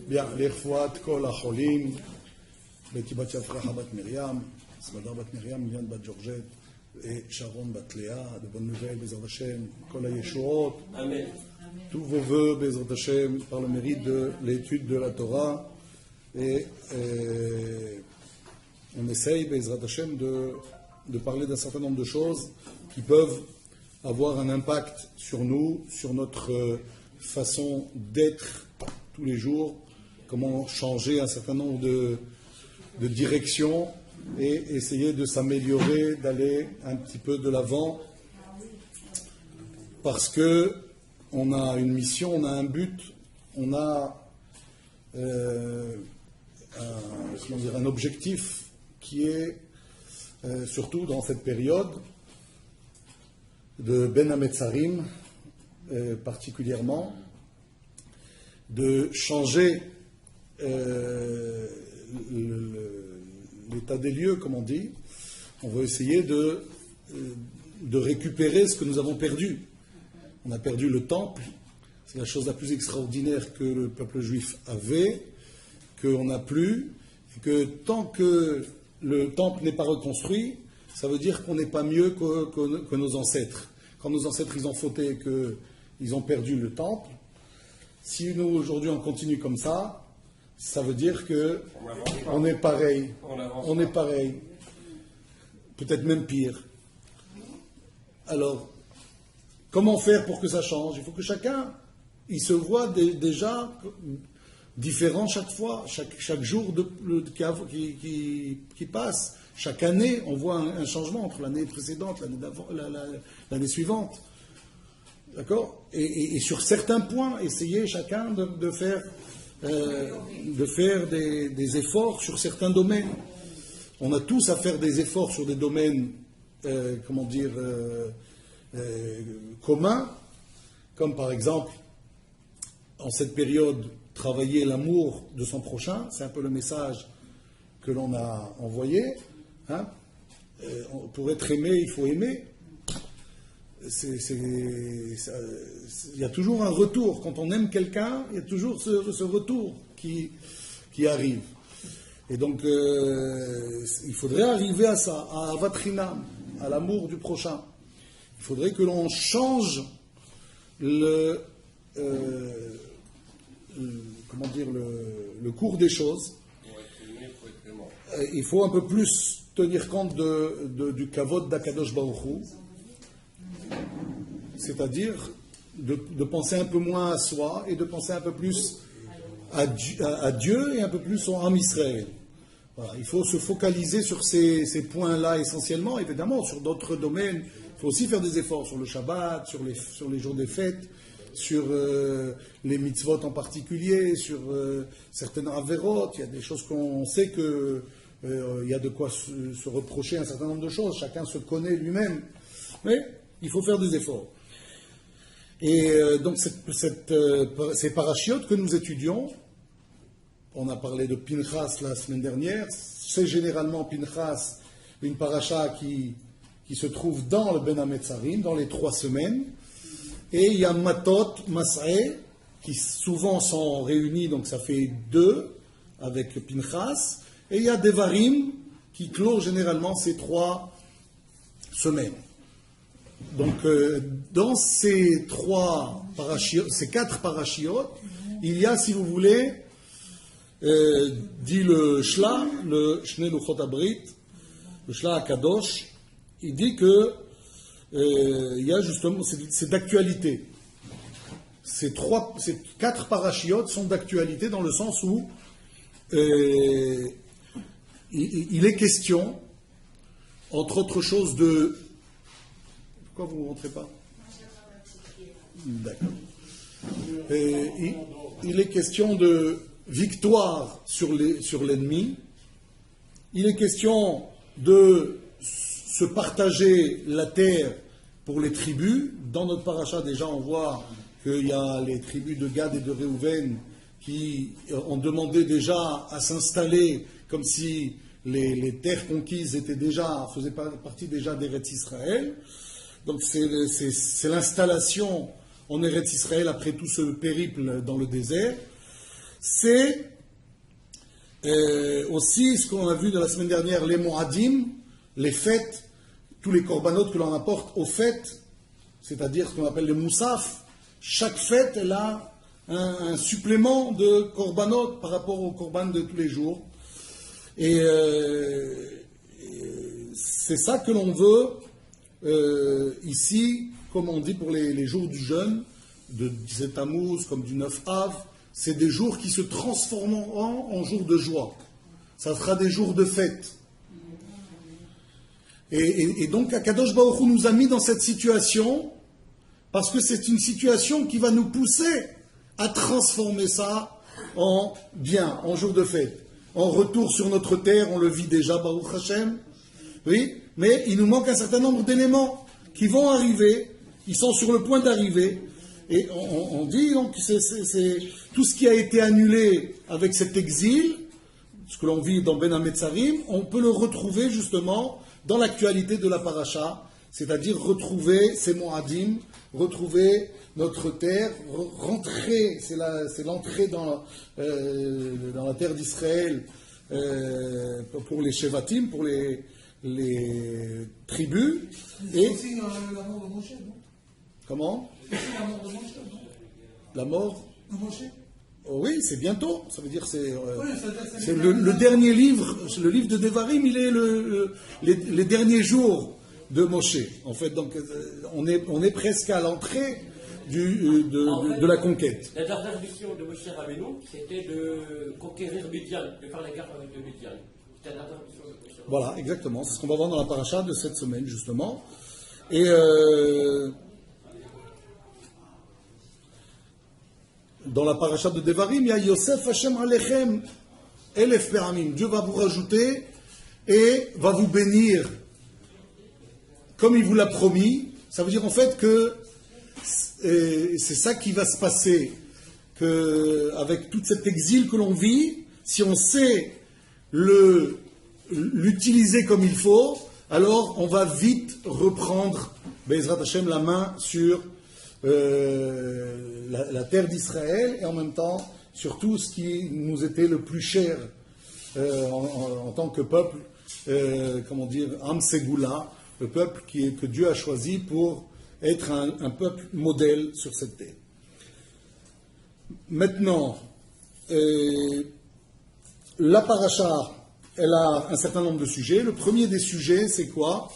Bien, l'Irfouat, Kol Acholim, Betty Bat Yafraha Bat Myriam, Smadar Bat Myriam, Liane Bat Georgette, et Sharon Bat Léa, de bonnes nouvelles, Bezrat Hashem, Kol HaYeshuot. Amen. Tous vos voeux, Bezrat Hashem, par le mérite de l'étude de la Torah. Et on essaye, Bezrat Hashem, de parler d'un certain nombre de choses qui peuvent avoir un impact sur nous, sur notre façon d'être tous les jours, comment changer un certain nombre de directions et essayer de s'améliorer, d'aller un petit peu de l'avant, parce que on a une mission, on a un but, on a un objectif qui est, surtout dans cette période de Ben Hametzarim, particulièrement, de changer l'état des lieux, comme on dit. On veut essayer de récupérer ce que nous avons perdu. On a perdu le temple, c'est la chose la plus extraordinaire que le peuple juif avait, qu'on n'a plus, et que tant que le temple n'est pas reconstruit, ça veut dire qu'on n'est pas mieux que nos ancêtres. Quand nos ancêtres ils ont fauté et qu'ils ont perdu le temple, si nous aujourd'hui on continue comme ça, ça veut dire qu'on est pareil. On est pareil. Peut-être même pire. Alors, comment faire pour que ça change? Il faut que chacun, il se voit déjà différent chaque fois, chaque jour qui passe. Chaque année, on voit un changement entre l'année précédente, l'année suivante. D'accord? Et sur certains points, essayer chacun de faire des efforts sur certains domaines. On a tous à faire des efforts sur des domaines, communs, comme par exemple, en cette période, travailler l'amour de son prochain. C'est un peu le message que l'on a envoyé. Hein? Pour être aimé, il faut aimer. Il y a toujours un retour. Quand on aime quelqu'un, il y a toujours ce retour qui arrive. Et donc, il faudrait arriver à ça, à Avat Chinam, à l'amour du prochain. Il faudrait que l'on change le cours des choses. Il faut un peu plus tenir compte du kavod d'Akadosh Baruch Hu. C'est-à-dire de penser un peu moins à soi et de penser un peu plus à Dieu et un peu plus en Am Israël. Voilà, il faut se focaliser sur ces points-là essentiellement. Évidemment, sur d'autres domaines, il faut aussi faire des efforts sur le Shabbat, sur les jours des fêtes, sur les mitzvot en particulier, sur certaines avérotes. Il y a des choses qu'on sait que il y a de quoi se reprocher un certain nombre de choses. Chacun se connaît lui-même. Mais il faut faire des efforts. Et donc, ces parachiotes que nous étudions, on a parlé de Pinchas la semaine dernière, c'est généralement Pinchas, une paracha qui se trouve dans le Ben Hametzarim, dans les 3 semaines. Et il y a Matot, Mas'eh, qui souvent sont réunis, donc ça fait 2 avec Pinchas. Et il y a Devarim, qui clôt généralement ces 3 semaines. Donc, dans ces 4 parachiotes, il y a, si vous voulez, dit le Shla, le Shnei Luchot Abrit, le Shla Akadosh, il dit que il y a justement, c'est d'actualité. Ces 4 parachiotes sont d'actualité dans le sens où il est question, entre autres choses, de... Pourquoi vous ne rentrez pas? D'accord. Il est question de victoire sur l'ennemi. Il est question de se partager la terre pour les tribus. Dans notre paracha, déjà, on voit qu'il y a les tribus de Gad et de Réhouven qui ont demandé déjà à s'installer comme si les terres conquises faisaient partie déjà d'Eretz Israël. Donc c'est l'installation en Eretz Israël après tout ce périple dans le désert. c'est aussi ce qu'on a vu de la semaine dernière, les Moadim, les fêtes, tous les korbanot que l'on apporte aux fêtes, c'est-à-dire ce qu'on appelle les moussaf. Chaque fête, elle a un supplément de korbanot par rapport aux korban de tous les jours. Et c'est ça que l'on veut ici, comme on dit pour les jours du jeûne, de 17 Tammuz comme du 9 Av, c'est des jours qui se transformeront en jours de joie. Ça sera des jours de fête. Et donc, Akadosh Baruch Hu nous a mis dans cette situation parce que c'est une situation qui va nous pousser à transformer ça en bien, en jour de fête. En retour sur notre terre, on le vit déjà, Baruch Hashem. Oui, mais il nous manque un certain nombre d'éléments qui vont arriver, ils sont sur le point d'arriver. Et on dit donc c'est tout ce qui a été annulé avec cet exil, ce que l'on vit dans Ben Hametzarim, on peut le retrouver justement dans l'actualité de la paracha, c'est-à-dire retrouver ces Moadim, retrouver notre terre, rentrer, c'est l'entrée dans la terre d'Israël pour les Shevatim, pour les tribus. C'est aussi la mort de Moshe, non? Comment? C'est aussi la mort de Moshe, non? La mort De Moshe? Oh oui, c'est bientôt. Ça veut dire c'est le dernier livre, le livre de Devarim, il est les derniers jours de Moshe. En fait, donc on est presque à l'entrée de la conquête. La dernière mission de Moshe Rabbeinu, c'était de conquérir Midian, de faire la guerre de Midian. C'était la dernière mission de Moshe Rabbeinu. Voilà, exactement. C'est ce qu'on va voir dans la paracha de cette semaine, justement. Et dans la paracha de Devarim, il y a Yosef Hashem Alechem Elef Peramim. Dieu va vous rajouter et va vous bénir comme il vous l'a promis. Ça veut dire en fait que c'est ça qui va se passer, que avec tout cet exil que l'on vit, si on sait l'utiliser comme il faut, alors on va vite reprendre Be'ezrat Hashem la main sur la terre d'Israël et en même temps sur tout ce qui nous était le plus cher en tant que peuple, comment dire, Am Segula, le peuple que Dieu a choisi pour être un peuple modèle sur cette terre. Maintenant, la paracha, elle a un certain nombre de sujets. Le premier des sujets, c'est quoi?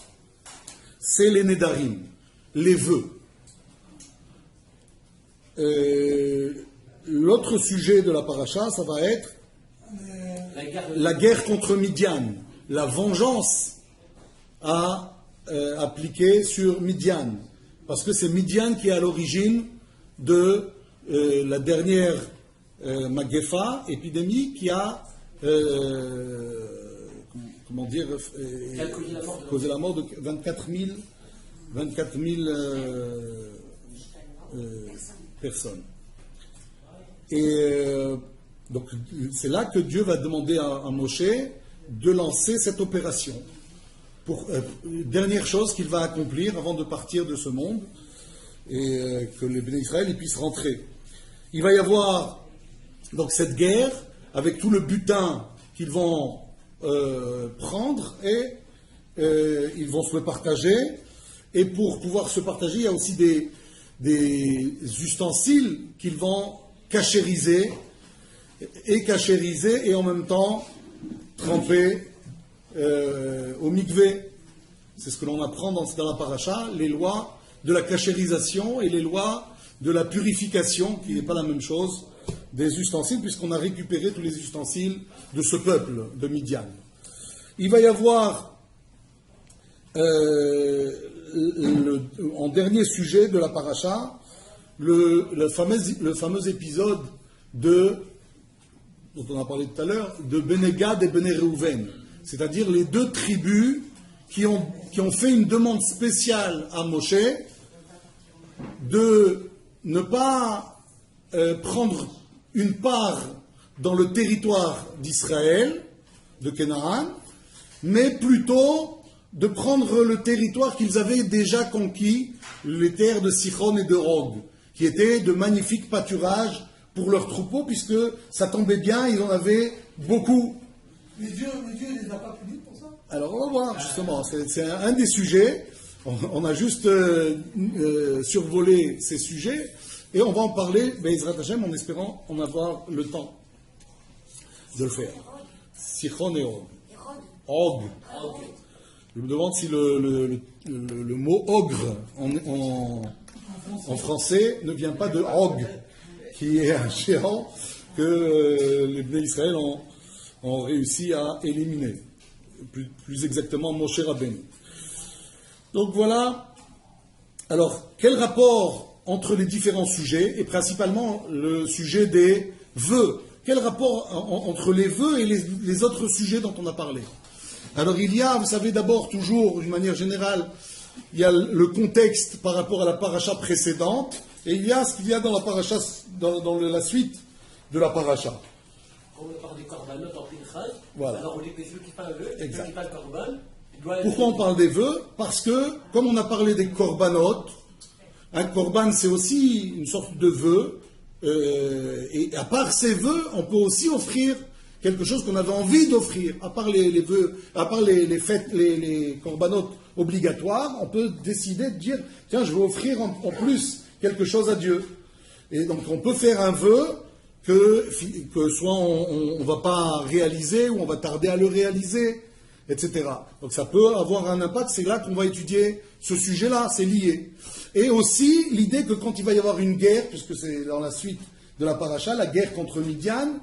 C'est les Nedarim, les vœux. L'autre sujet de la paracha, ça va être la guerre contre Midian, la vengeance à appliquer sur Midian, parce que c'est Midian qui est à l'origine de la dernière Magefa, épidémie, qui a comment dire, causé la mort de 24 000 personnes. Et donc c'est là que Dieu va demander à Moshe de lancer cette opération. Dernière chose qu'il va accomplir avant de partir de ce monde et que les Béné Israël puissent rentrer. Il va y avoir donc cette guerre avec tout le butin qu'ils vont prendre et ils vont se le partager. Et pour pouvoir se partager, il y a aussi des ustensiles qu'ils vont cachériser et en même temps tremper au mikvé. C'est ce que l'on apprend dans la paracha, les lois de la cachérisation et les lois de la purification, qui n'est pas la même chose, des ustensiles, puisqu'on a récupéré tous les ustensiles de ce peuple de Midian. Il va y avoir en dernier sujet de la paracha le fameux épisode dont on a parlé tout à l'heure, de Bene Gad et Bene Reuven, c'est-à-dire les deux tribus qui ont fait une demande spéciale à Moshe de ne pas prendre une part dans le territoire d'Israël, de Canaan, mais plutôt de prendre le territoire qu'ils avaient déjà conquis, les terres de Sichon et de Og, qui étaient de magnifiques pâturages pour leurs troupeaux, puisque ça tombait bien, ils en avaient beaucoup. Mais Dieu, il les a pas punis pour ça. Alors on va voir, justement, c'est un des sujets. On a juste survolé ces sujets, et on va en parler, Be'ezrat Hashem, en espérant en avoir le temps de le faire. Sichon et Og. Og. Je me demande si le mot ogre en français ne vient pas de Og, qui est un géant que les Bnei Israël ont réussi à éliminer. Plus exactement, Moshe Rabbeinu. Donc voilà. Alors, quel rapport entre les différents sujets, et principalement le sujet des vœux? Quel rapport entre les vœux et les autres sujets dont on a parlé? Alors il y a, vous savez, d'abord, toujours, d'une manière générale, il y a le contexte par rapport à la paracha précédente, et il y a ce qu'il y a dans la paracha, dans la suite de la paracha. Quand on parle des corbanotes en Pinchas, Voilà. alors on dit que celui qui fait un vœu, Exact. celui qui fait le corban, il doit être... Pourquoi on parle des vœux? Parce que, comme on a parlé des corbanotes, un corban c'est aussi une sorte de vœu, et à part ces vœux, on peut aussi offrir quelque chose qu'on avait envie d'offrir. À part les vœux, à part les fêtes, les corbanotes obligatoires, on peut décider de dire, tiens, je vais offrir en plus quelque chose à Dieu. Et donc on peut faire un vœu que soit on ne va pas réaliser, ou on va tarder à le réaliser, etc. Donc ça peut avoir un impact, c'est là qu'on va étudier ce sujet-là, c'est lié. Et aussi l'idée que quand il va y avoir une guerre, puisque c'est dans la suite de la paracha, la guerre contre Midian,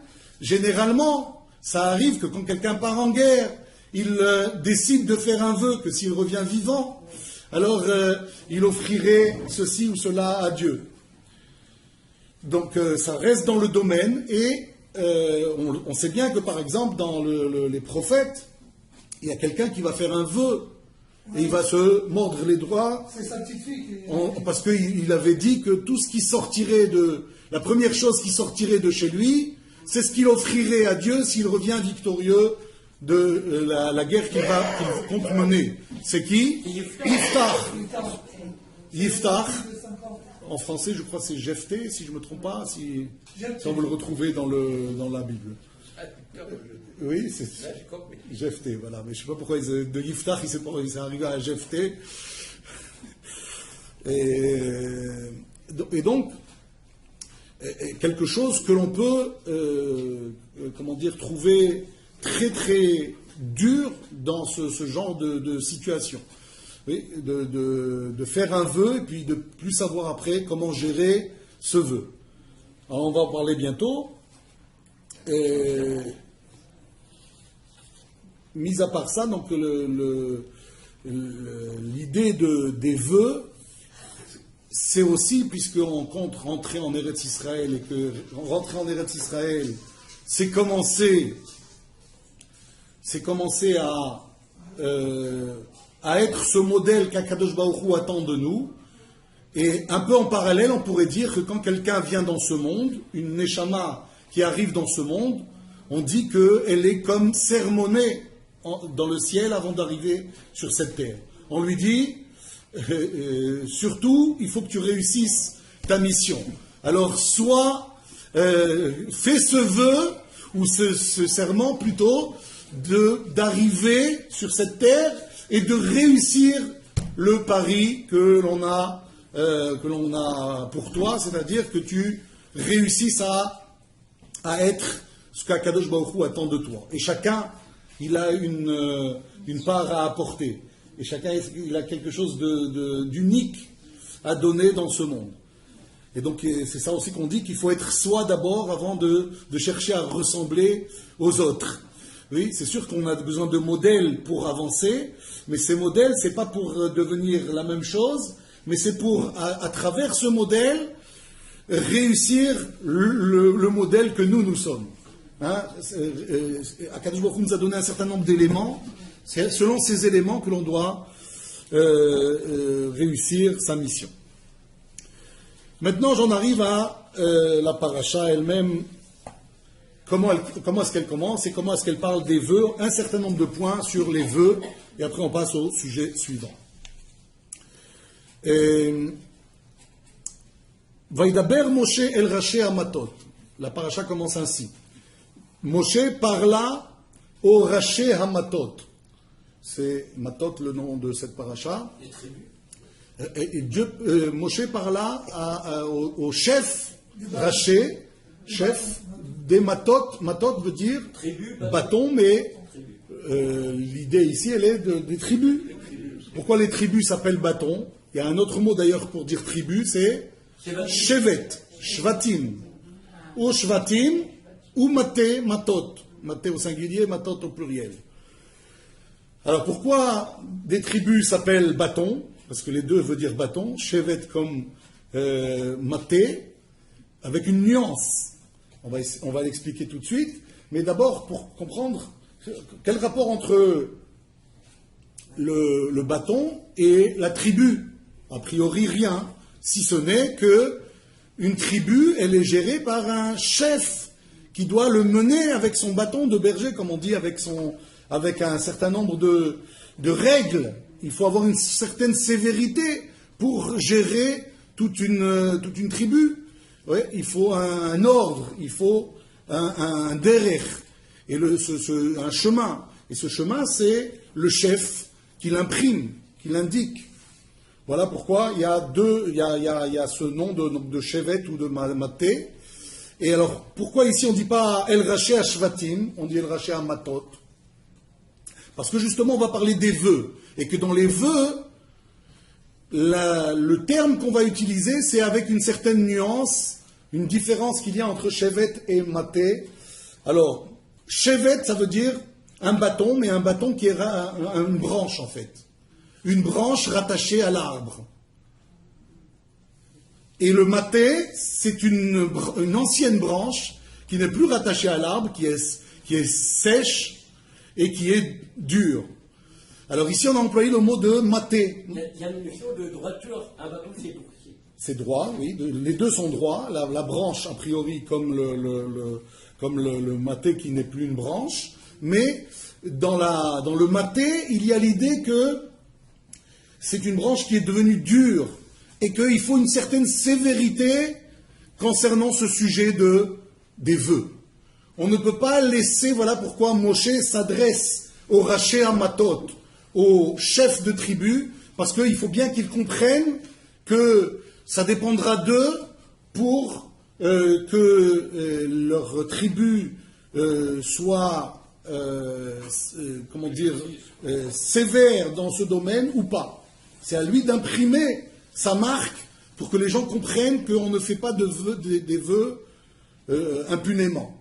généralement, ça arrive que quand quelqu'un part en guerre, il décide de faire un vœu que s'il revient vivant, alors il offrirait ceci ou cela à Dieu. Donc ça reste dans le domaine, et on sait bien que par exemple dans les prophètes, il y a quelqu'un qui va faire un vœu, et il va se mordre les doigts, C'est sa petite fille qui... parce qu'il avait dit que tout ce qui sortirait la première chose qui sortirait de chez lui, c'est ce qu'il offrirait à Dieu s'il revient victorieux de la guerre qu'il compte mener. C'est qui? Yiftach. Yiftach. En français, je crois que c'est Jephthé, si je ne me trompe pas, si on veut le retrouver dans la Bible. Oui, c'est Jephthé, voilà. Mais je ne sais pas pourquoi de Yiftach, il s'est arrivé à Jephthé. Et donc, quelque chose que l'on peut, trouver très très dur dans ce genre de situation. Oui, de faire un vœu et puis de plus savoir après comment gérer ce vœu. Alors on va en parler bientôt. Mis à part ça, donc l'idée des vœux, c'est aussi, puisqu'on compte rentrer en Eretz Israël, et que rentrer en Eretz Israël, c'est commencer à être ce modèle qu'Akadosh Baruch Hu attend de nous. Et un peu en parallèle, on pourrait dire que quand quelqu'un vient dans ce monde, une Neshama qui arrive dans ce monde, on dit qu'elle est comme sermonnée dans le ciel avant d'arriver sur cette terre. On lui dit, surtout, il faut que tu réussisses ta mission. Alors, soit fais ce vœu, ou ce serment plutôt, d'arriver sur cette terre et de réussir le pari que l'on a pour toi, c'est-à-dire que tu réussisses à être ce qu'Akadosh Baruch Hu attend de toi. Et chacun, il a une part à apporter. Et chacun, il a quelque chose d'unique à donner dans ce monde. Et donc, c'est ça aussi qu'on dit qu'il faut être soi d'abord avant de chercher à ressembler aux autres. Oui, c'est sûr qu'on a besoin de modèles pour avancer, mais ces modèles, c'est pas pour devenir la même chose, mais c'est pour, à travers ce modèle, réussir le modèle que nous sommes. Hein, Akadosh Baruch Hu nous a donné un certain nombre d'éléments, c'est selon ces éléments que l'on doit réussir sa mission. Maintenant, j'en arrive à la paracha elle-même. Comment est-ce qu'elle commence et comment est-ce qu'elle parle des vœux, un certain nombre de points sur les vœux, et après on passe au sujet suivant. Vaidaber Moshe el Raché Amatot. La paracha commence ainsi. Moshe parla au Raché Hamatot. C'est Matot le nom de cette paracha. Les tribus. Moshe parla au chef Raché, chef des Matot. Matot veut dire Tribu, bâton, mais tribu. l'idée ici, elle est des tribus. Pourquoi les tribus s'appellent bâtons? Il y a un autre mot d'ailleurs pour dire tribu, c'est Shevet, Shvatim. Ou Shvatim, ou Maté, Matot. Maté au singulier, Matot au pluriel. Alors pourquoi des tribus s'appellent bâtons? Parce que les deux veut dire bâton. Shevet comme Maté, avec une nuance. On va l'expliquer tout de suite. Mais d'abord, pour comprendre quel rapport entre le bâton et la tribu. A priori, rien, si ce n'est que une tribu, elle est gérée par un chef qui doit le mener avec son bâton de berger, comme on dit, avec un certain nombre de règles. Il faut avoir une certaine sévérité pour gérer toute une tribu. Ouais, il faut un ordre, il faut un derrière, et un chemin. Et ce chemin, c'est le chef qui l'imprime, qui l'indique. Voilà pourquoi il y a ce nom de Shevet ou de Maté. Et alors, pourquoi ici on ne dit pas El Raché à Shvatim, on dit El Raché à Matot? Parce que justement, on va parler des vœux. Et que dans les vœux, le terme qu'on va utiliser, c'est avec une certaine nuance, une différence qu'il y a entre Shevet et Maté. Alors, Shevet, ça veut dire un bâton, mais un bâton qui est une branche en fait. Une branche rattachée à l'arbre. Et le maté, c'est une ancienne branche qui n'est plus rattachée à l'arbre, qui est sèche et qui est dure. Alors ici, on a employé le mot de maté. Il y a une notion de droiture. Un bâton, c'est droit. C'est droit, oui. Les deux sont droits. La branche, a priori, comme le maté qui n'est plus une branche. Mais dans le maté, il y a l'idée que c'est une branche qui est devenue dure et qu'il faut une certaine sévérité concernant ce sujet des vœux. On ne peut pas laisser, voilà pourquoi Moshe s'adresse au Raché Hamatot, au chef de tribu, parce qu'il faut bien qu'ils comprennent que ça dépendra d'eux pour que leur tribu soit, sévère dans ce domaine ou pas. C'est à lui d'imprimer sa marque pour que les gens comprennent qu'on ne fait pas des vœux impunément.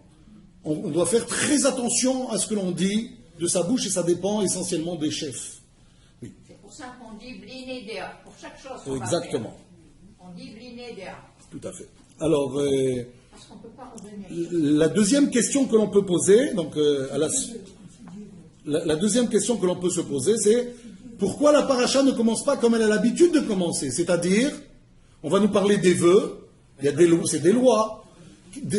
On doit faire très attention à ce que l'on dit de sa bouche et ça dépend essentiellement des chefs. Oui. C'est pour ça qu'on dit blinédéa, pour chaque chose qu'on Exactement. va faire. On dit blinédéa. Tout à fait. Alors, parce qu'on ne peut pas revenir. la deuxième question que l'on peut poser, donc la deuxième question que l'on peut se poser, c'est pourquoi la paracha ne commence pas comme elle a l'habitude de commencer? C'est-à-dire, on va nous parler des vœux, il y a des lois, c'est des lois.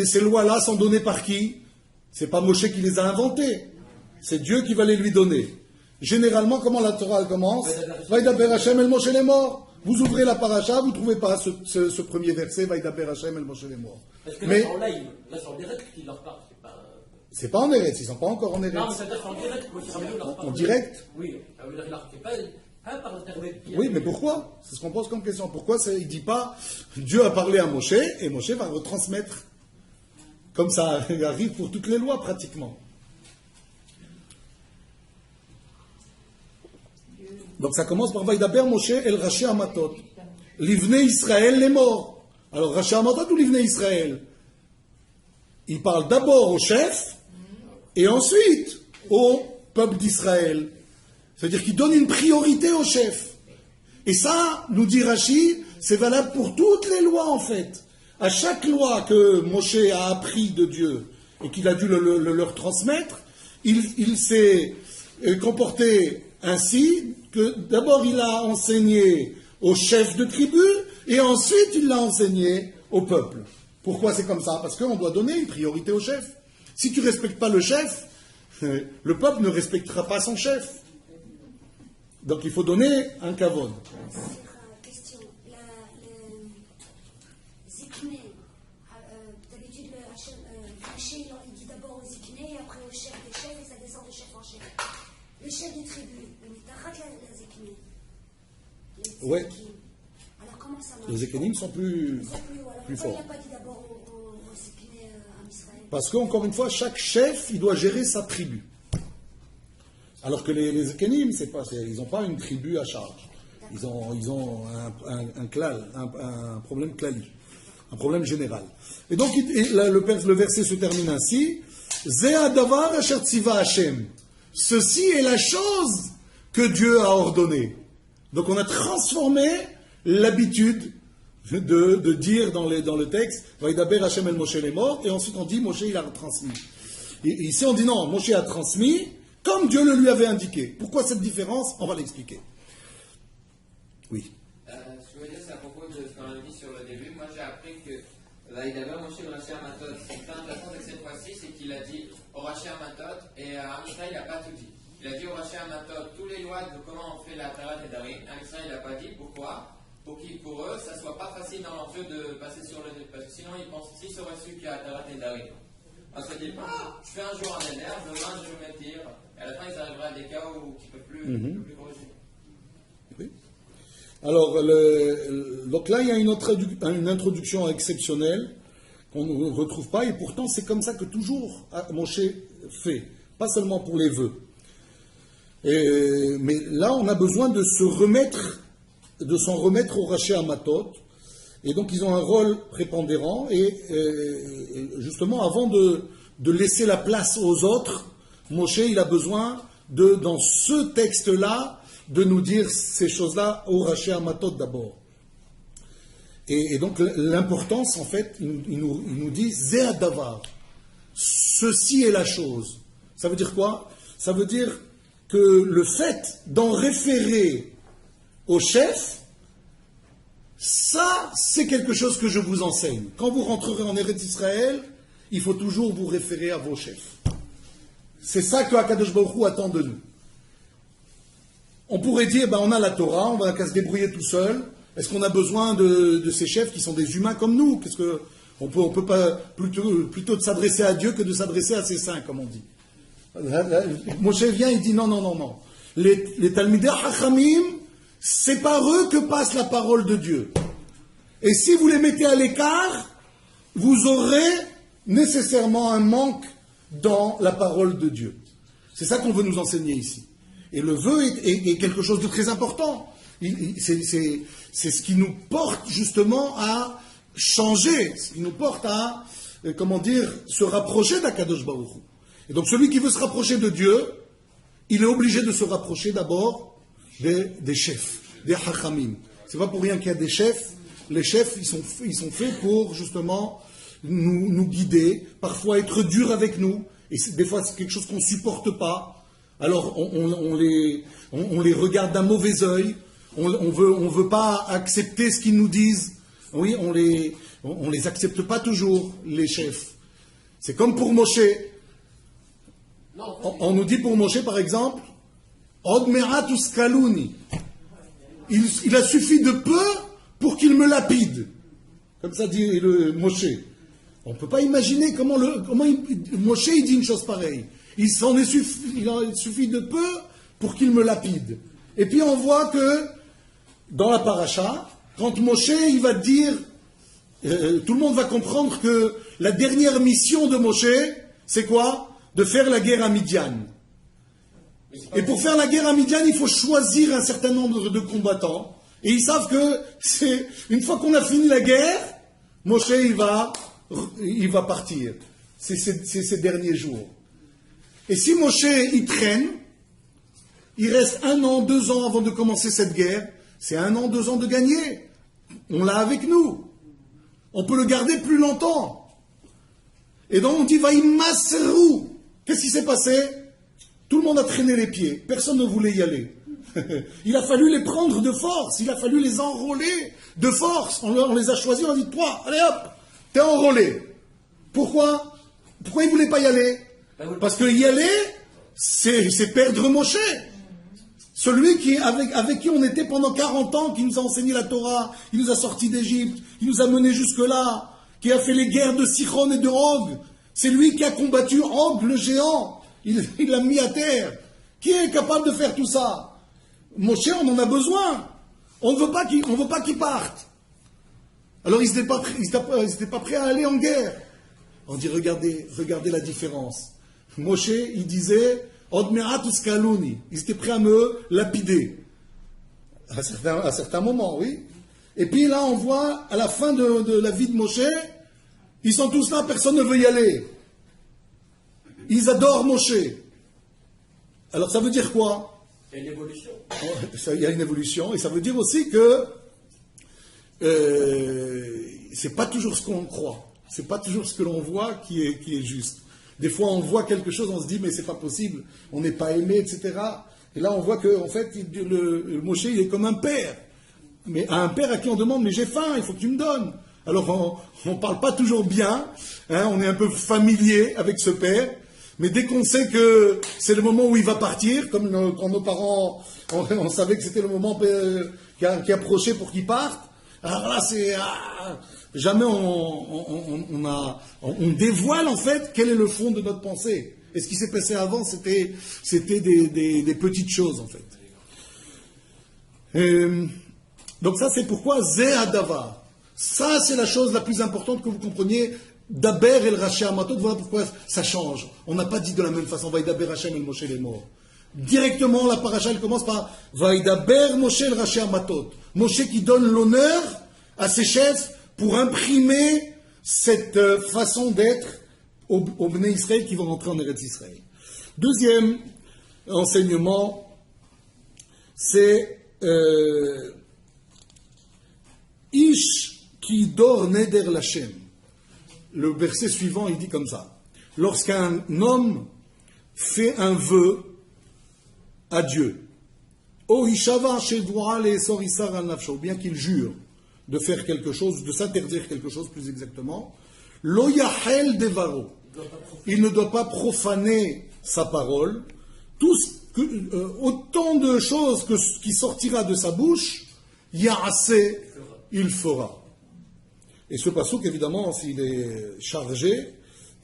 Ces lois-là sont données par qui? C'est pas Moshe qui les a inventées. C'est Dieu qui va les lui donner. Généralement, comment la Torah elle commence? Vaïdaber Hashem el Moshe les morts. Vous ouvrez la paracha, vous ne trouvez pas ce premier verset, Vaïdaber Hashem el Moshe les morts. Parce que Mais là, c'est en direct qu'il leur parle. c'est pas en Eretz, ils ne sont pas encore en Eretz. Non, mais c'est en direct. En direct? Oui, il leur pas par l'intermédiaire. Oui, mais pourquoi? C'est ce qu'on pose comme question. Pourquoi il ne dit pas Dieu a parlé à Moshe et Moshe va retransmettre? Comme ça arrive pour toutes les lois pratiquement. Donc ça commence par Vaïdaber Moshe el Raché Hamatot. L'Ivné Israël les morts. Alors Raché Hamatot ou l'Ivné Israël? Il parle d'abord au chef et ensuite au peuple d'Israël. C'est-à-dire qu'il donne une priorité au chef. Et ça, nous dit Rashi, c'est valable pour toutes les lois en fait. À chaque loi que Moshe a appris de Dieu et qu'il a dû leur transmettre, il s'est comporté ainsi que d'abord il a enseigné au chef de tribu et ensuite il l'a enseigné au peuple. Pourquoi c'est comme ça? Parce qu'on doit donner une priorité au chef. Si tu ne respectes pas le chef, le peuple ne respectera pas son chef. Donc il faut donner un kavod. Question. Zikné, d'habitude le Hachem au chef des chefs et ça descend de chef en chef. Le chef des tribus, le Mitarat, la Zekini. Les Ouais. Zekinim. Alors comment ça marche? Les Ékénim sont plus Pourquoi forts. il n'a pas dit d'abord au Zekiné à Israël? Parce qu'encore une fois, chaque chef, il doit gérer sa tribu. Alors que les Ékénim, ils n'ont pas une tribu à charge. Ils ont un problème clali, un problème général. Et donc, le verset se termine ainsi. Zeh hadavar asher tziva Hashem. Ceci est la chose que Dieu a ordonnée. Donc, on a transformé l'habitude de dire dans le texte, Vaidaber Hashem el Moshe les morts, et ensuite on dit Moshe il a retransmis. Et ici on dit non, Moshe a transmis comme Dieu le lui avait indiqué. Pourquoi cette différence? On va l'expliquer. Oui. Ce que je veux dire, c'est à propos de ce qu'on a dit sur le début. Moi j'ai appris que Vaidaber Moshe Rashi Amatot, ce qui est intéressant avec cette fois-ci, c'est qu'il a dit au Rashi Amatot, et à Amisraël il n'a pas tout dit. Il a dit au Rashi Amatot, toutes les lois de comment on fait la Tarat et Darim. Amisraël il n'a pas dit. Pourquoi? Pour eux, ça ne soit pas facile dans leur jeu de passer sur le nez. Parce que sinon, ils pensent, s'ils auraient su qu'il y a Tarat et Darim, on se dit, je fais un jour en énerve, demain je vais me dire. Et à la fin, ils arriveront à des cas où ils ne peuvent plus corriger. Oui. Alors, donc là, il y a une introduction exceptionnelle qu'on ne retrouve pas, et pourtant, c'est comme ça que toujours Moshe fait, pas seulement pour les vœux. Mais là, on a besoin de s'en remettre au Rashi Amatot, et donc ils ont un rôle prépondérant, et justement avant de laisser la place aux autres, Moshe il a besoin dans ce texte-là de nous dire ces choses-là au Rashi Amatot d'abord. Et donc l'importance en fait, il nous dit Zeh hadavar, ceci est la chose. Ça veut dire quoi? Ça veut dire que le fait d'en référer au chef, ça, c'est quelque chose que je vous enseigne. Quand vous rentrerez en Eretz Israël, il faut toujours vous référer à vos chefs. C'est ça que Akadosh Baruch Hu attend de nous. On pourrait dire, on a la Torah, on va qu'à se débrouiller tout seul. Est-ce qu'on a besoin de ces chefs qui sont des humains comme nous? On peut pas plutôt de s'adresser à Dieu que de s'adresser à ses saints, comme on dit. Moshe vient, il dit non. Les Talmidei Hachamim, c'est par eux que passe la parole de Dieu. Et si vous les mettez à l'écart, vous aurez nécessairement un manque dans la parole de Dieu. C'est ça qu'on veut nous enseigner ici. Et le vœu est quelque chose de très important. C'est ce qui nous porte justement à changer, ce qui nous porte à, se rapprocher d'Akadosh Baruch Hu. Et donc celui qui veut se rapprocher de Dieu, il est obligé de se rapprocher d'abord des chefs, des hachamim. C'est pas pour rien qu'il y a des chefs. Les chefs, ils sont faits pour justement nous guider, parfois être durs avec nous. Et des fois, c'est quelque chose qu'on ne supporte pas. Alors, on les regarde d'un mauvais œil. On veut pas accepter ce qu'ils nous disent. Oui, on les accepte pas toujours, les chefs. C'est comme pour Moshe. On nous dit pour Moshe, par exemple, Od me'at uskaluni. Il a suffi de peu pour qu'il me lapide. Comme ça dit le Moshe. On ne peut pas imaginer comment Moshe il dit une chose pareille. Il a suffi de peu pour qu'il me lapide. Et puis on voit que dans la paracha, quand Moshe il va dire, tout le monde va comprendre que la dernière mission de Moshe, c'est quoi? De faire la guerre à Midian. Et pour faire la guerre à Midian, il faut choisir un certain nombre de combattants. Et ils savent que une fois qu'on a fini la guerre, Moshe il va partir. C'est ces derniers jours. Et si Moshe il traîne, il reste 1 an, 2 ans avant de commencer cette guerre. C'est 1 an, 2 ans de gagner. On l'a avec nous. On peut le garder plus longtemps. Et donc on dit Vaïmasserou. Qu'est-ce qui s'est passé? Tout le monde a traîné les pieds. Personne ne voulait y aller. Il a fallu les prendre de force. Il a fallu les enrôler de force. On les a choisis. On a dit, toi, allez hop, t'es enrôlé. Pourquoi ils ne voulaient pas y aller? Parce que y aller, c'est perdre Moshe. Celui avec qui on était pendant 40 ans, qui nous a enseigné la Torah, qui nous a sortis d'Égypte, qui nous a menés jusque-là, qui a fait les guerres de Sichon et de Og. C'est lui qui a combattu Og le géant. Il l'a mis à terre. Qui est capable de faire tout ça? Moshe, on en a besoin. On ne veut pas qu'il parte. Alors ils n'étaient pas prêts à aller en guerre. On dit, regardez la différence. Moshe, il disait, Od me'atus kaluni. Ils étaient prêts à me lapider. À certains moments, oui. Et puis là, on voit, à la fin de la vie de Moshe, ils sont tous là, personne ne veut y aller. Ils adorent Moshe. Alors ça veut dire quoi? Il y a une évolution. Il y a une évolution, et ça veut dire aussi que c'est pas toujours ce qu'on croit. C'est pas toujours ce que l'on voit qui est juste. Des fois, on voit quelque chose, on se dit, mais c'est pas possible, on n'est pas aimé, etc. Et là, on voit que, en fait, le Moshe, il est comme un père. Mais à un père à qui on demande, mais j'ai faim, il faut que tu me donnes. Alors, on ne parle pas toujours bien, hein, on est un peu familier avec ce père, mais dès qu'on sait que c'est le moment où il va partir, comme quand nos parents, on savait que c'était le moment qui approchait pour qu'il parte, alors là, jamais on dévoile en fait quel est le fond de notre pensée. Et ce qui s'est passé avant, c'était des petites choses en fait. Donc ça, c'est pourquoi Zé Adava. Ça, c'est la chose la plus importante que vous compreniez. Daber el Raché Amatot, voilà pourquoi ça change. On n'a pas dit de la même façon, Vaïdaber Hachem el Moshe les morts. Directement, la paracha, elle commence par Vaïdaber Moshe el Raché Amatot. Moshe qui donne l'honneur à ses chefs pour imprimer cette façon d'être aux Bnei Israël qui vont rentrer en Eretz Israël. Deuxième enseignement, c'est Ish qui dort neder l'Hachem. Le verset suivant, il dit comme ça. Lorsqu'un homme fait un vœu à Dieu, ou bien qu'il jure de faire quelque chose, de s'interdire quelque chose plus exactement, lo yahel devaro. Il ne doit pas profaner sa parole. Autant de choses qui sortira de sa bouche, ya'aseh, il fera. Et ce passouk, évidemment, il est chargé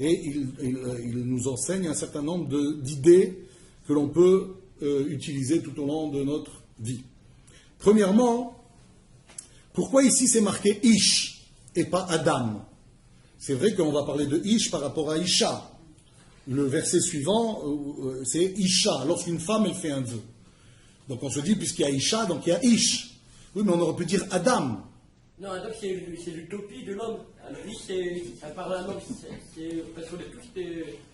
et il nous enseigne un certain nombre d'idées que l'on peut utiliser tout au long de notre vie. Premièrement, pourquoi ici c'est marqué Ish et pas Adam? C'est vrai qu'on va parler de Ish par rapport à Isha. Le verset suivant, c'est Isha, lorsqu'une femme elle fait un vœu. Donc on se dit, puisqu'il y a Isha, donc il y a Ish. Oui, mais on aurait pu dire Adam. Non, Adam, c'est l'utopie de l'homme. Lui, ça parle à l'homme. Parce qu'on est tous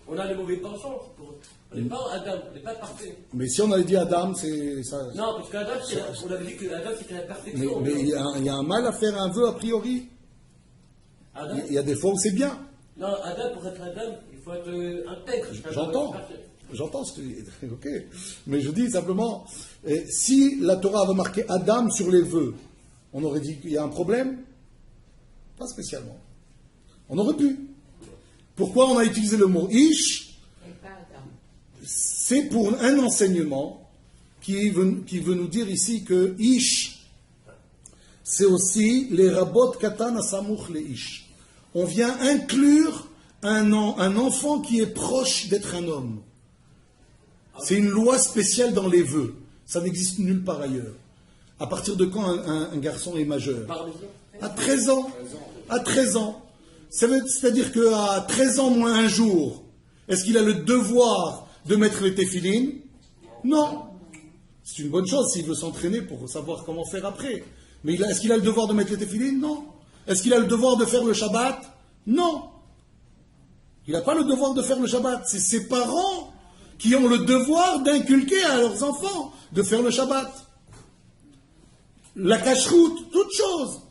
on a les mauvais penchants. On n'est pas Adam, on n'est pas parfait. Mais si on avait dit Adam, c'est ça. Non, parce qu'Adam, on avait dit que Adam, c'était la perfection. Mais il y a un mal à faire un vœu a priori. Adam, Il y a des fois où c'est bien. non, Adam, pour être Adam, il faut être intègre. J'entends ce que tu dis. Ok. Mais je dis simplement, si la Torah avait marqué Adam sur les vœux, on aurait dit qu'il y a un problème? Pas spécialement. On aurait pu. Pourquoi on a utilisé le mot Ish? C'est pour un enseignement qui veut nous dire ici que Ish, c'est aussi les rabot katan asamouch le Ish. On vient inclure un enfant qui est proche d'être un homme. C'est une loi spéciale dans les vœux. Ça n'existe nulle part ailleurs. À partir de quand un garçon est majeur? À 13 ans. À 13 ans. C'est-à-dire qu'à 13 ans moins un jour, est-ce qu'il a le devoir de mettre les téphilines? Non. C'est une bonne chose s'il veut s'entraîner pour savoir comment faire après. Mais est-ce qu'il a le devoir de mettre les téphilines? Non. Est-ce qu'il a le devoir de faire le Shabbat? Non. Il n'a pas le devoir de faire le Shabbat. C'est ses parents qui ont le devoir d'inculquer à leurs enfants de faire le Shabbat. La cacheroute, toute chose.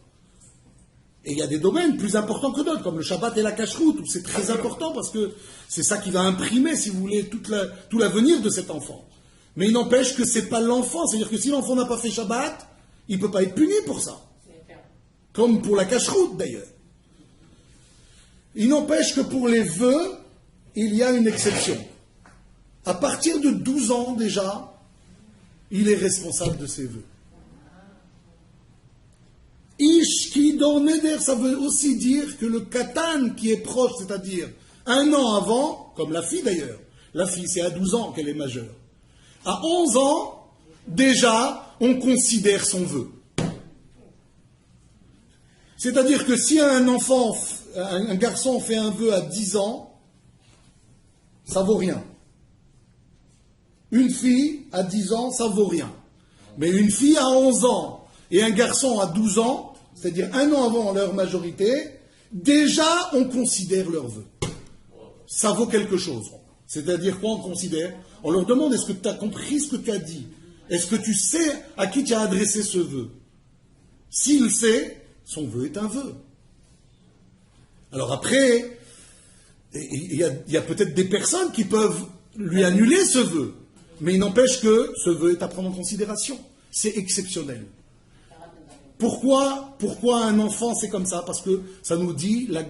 Et il y a des domaines plus importants que d'autres, comme le Shabbat et la cacheroute, où c'est très important parce que c'est ça qui va imprimer, si vous voulez, tout l'avenir de cet enfant. Mais il n'empêche que ce n'est pas l'enfant. C'est-à-dire que si l'enfant n'a pas fait Shabbat, il ne peut pas être puni pour ça. Comme pour la cacheroute d'ailleurs. Il n'empêche que pour les vœux, il y a une exception. À partir de 12 ans déjà, il est responsable de ses vœux. Ish qui donne neder, ça veut aussi dire que le katan qui est proche, c'est-à-dire Un an avant, comme la fille d'ailleurs, la fille c'est à 12 ans qu'elle est majeure. À 11 ans, déjà, on considère son vœu. C'est-à-dire que si un enfant, un garçon fait un vœu à 10 ans, ça vaut rien. Une fille à 10 ans, ça vaut rien. Mais une fille à 11 ans et un garçon à 12 ans, c'est-à-dire un an avant leur majorité, déjà on considère leur vœu. Ça vaut quelque chose. C'est-à-dire quoi on considère? On leur demande, est-ce que tu as compris ce que tu as dit? Est-ce que tu sais à qui tu as adressé ce vœu? S'il sait, son vœu est un vœu. Alors après, il y a peut-être des personnes qui peuvent lui annuler ce vœu, mais il n'empêche que ce vœu est à prendre en considération. C'est exceptionnel. Pourquoi un enfant c'est comme ça? Parce que ça nous dit la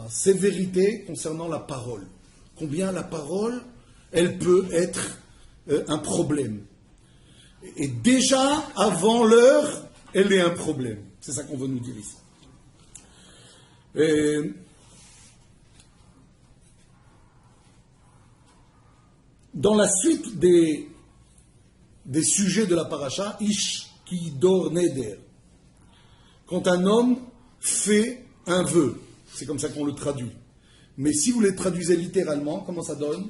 sévérité concernant la parole. Combien la parole, elle peut être un problème. Et déjà, avant l'heure, elle est un problème. C'est ça qu'on veut nous dire ici. Dans la suite des sujets de la paracha, Ish ki dor neder. Quand un homme fait un vœu, c'est comme ça qu'on le traduit. Mais si vous les traduisez littéralement, comment ça donne?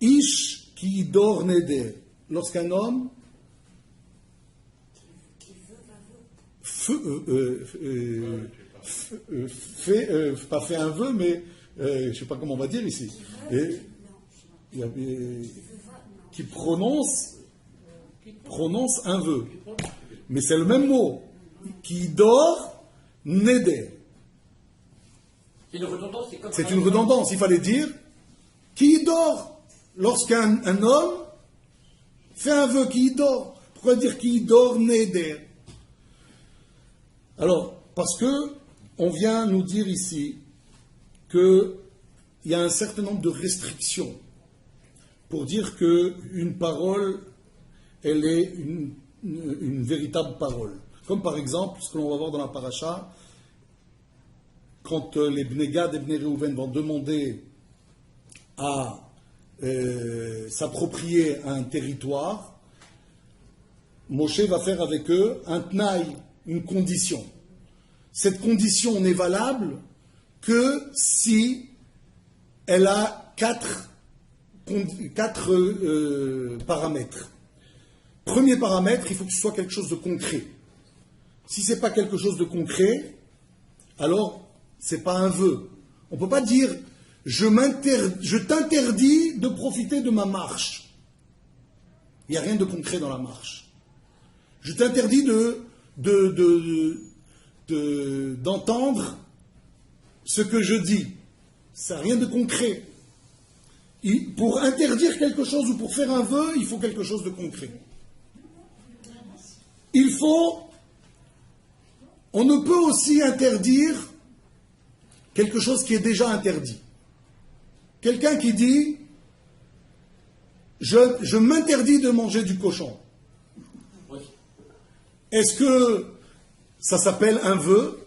Ish ki dor neder. Lorsqu'un homme pas fait un vœu, mais je ne sais pas comment on va dire ici, qui prononce un vœu. Mais c'est le même mot. Qui dort, neder. C'est une redondance, c'est une redondance. Il fallait dire qui dort. Lorsqu'un homme fait un vœu, qui dort. Pourquoi dire qui dort, neder? Alors, parce que on vient nous dire ici qu'il y a un certain nombre de restrictions pour dire qu'une parole, elle est une véritable parole. Comme par exemple, ce que l'on va voir dans la paracha, quand les Bnei Gad et Bnei Reuven vont demander à s'approprier un territoire, Moshe va faire avec eux un tnaï, une condition. Cette condition n'est valable que si elle a quatre paramètres. Premier paramètre, il faut que ce soit quelque chose de concret. Si ce n'est pas quelque chose de concret, alors ce n'est pas un vœu. On ne peut pas dire je t'interdis de profiter de ma marche. Il n'y a rien de concret dans la marche. Je t'interdis d'entendre ce que je dis. Ça n'a rien de concret. Pour interdire quelque chose ou pour faire un vœu, il faut quelque chose de concret. On ne peut aussi interdire quelque chose qui est déjà interdit. Quelqu'un qui dit je m'interdis de manger du cochon. Est-ce que ça s'appelle un vœu?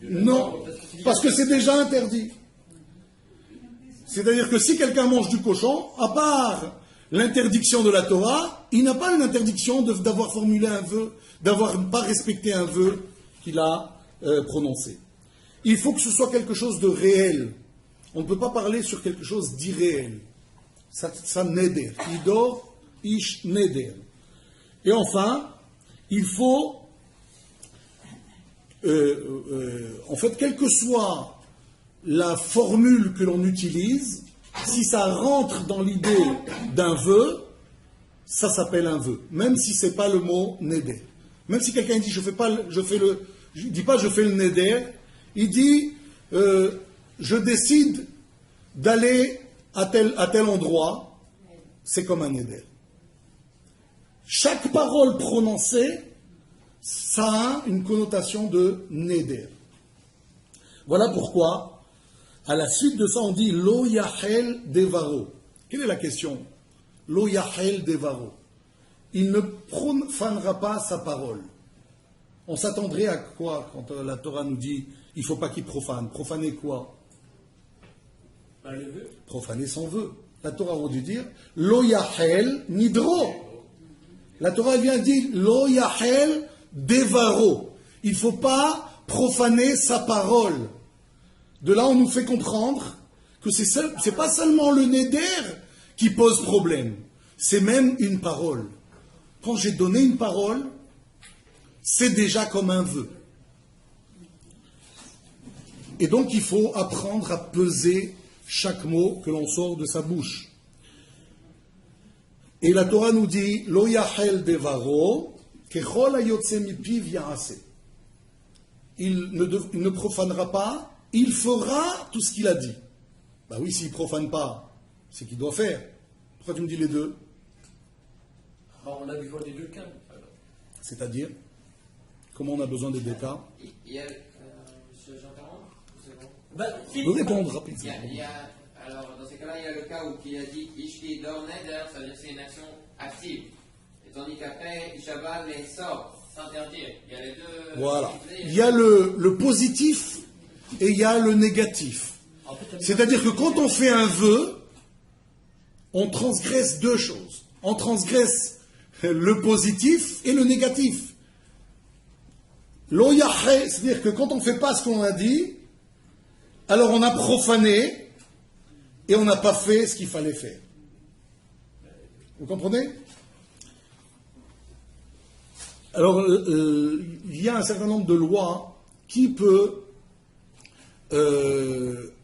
Non, parce que c'est déjà interdit. C'est-à-dire que si quelqu'un mange du cochon, à part l'interdiction de la Torah, il n'a pas une interdiction d'avoir formulé un vœu, d'avoir pas respecté un vœu qu'il a prononcé. Il faut que ce soit quelque chose de réel. On ne peut pas parler sur quelque chose d'irréel. Ça neder. Idor, ish neder. Et enfin, il faut, en fait, quelle que soit la formule que l'on utilise, si ça rentre dans l'idée d'un vœu, ça s'appelle un vœu, même si ce n'est pas le mot neder. Même si quelqu'un dit je dis pas je fais le neder, il dit je décide d'aller à tel endroit, c'est comme un neder. Chaque parole prononcée, ça a une connotation de neder. Voilà pourquoi, à la suite de ça, on dit Lo Yahel Devaro. Quelle est la question? Lo Yahel Devaro. Il ne profanera pas sa parole. On s'attendrait à quoi quand la Torah nous dit il ne faut pas qu'il profane? Profaner quoi? Ben, le vœu. Profaner son vœu. La Torah aurait dû dire Lo yahel nidro. La Torah vient dire Lo yahel devaro. Il ne faut pas profaner sa parole. De là, on nous fait comprendre que c'est pas seulement le neder qui pose problème, c'est même une parole. Quand j'ai donné une parole, c'est déjà comme un vœu. Et donc, il faut apprendre à peser chaque mot que l'on sort de sa bouche. Et la Torah nous dit Lo yahel devaro, kechol hayotze mipiv yaase. Il ne profanera pas, il fera tout ce qu'il a dit. Ben oui, s'il ne profane pas, c'est qu'il doit faire. Pourquoi tu me dis les deux? Ben, on a besoin des deux cas. Alors. C'est-à-dire, comment on a besoin des deux cas? Il y a, monsieur Jean-Parent, c'est bon. Ben, si, Vous répondre rapidement. Alors, dans ces cas-là, il y a le cas où il a dit Ishki dor neder, ça veut dire que c'est une action active. Et tandis qu'après, Ishabal les sort, s'interdire. Il y a les deux. Voilà. Il y a le positif et il y a le négatif. en fait, C'est-à-dire que quand on fait un vœu, on transgresse deux choses. On transgresse le positif et le négatif. L'oyaché, c'est-à-dire que quand on ne fait pas ce qu'on a dit, alors on a profané et on n'a pas fait ce qu'il fallait faire. Vous comprenez? Alors, il y a un certain nombre de lois qui peut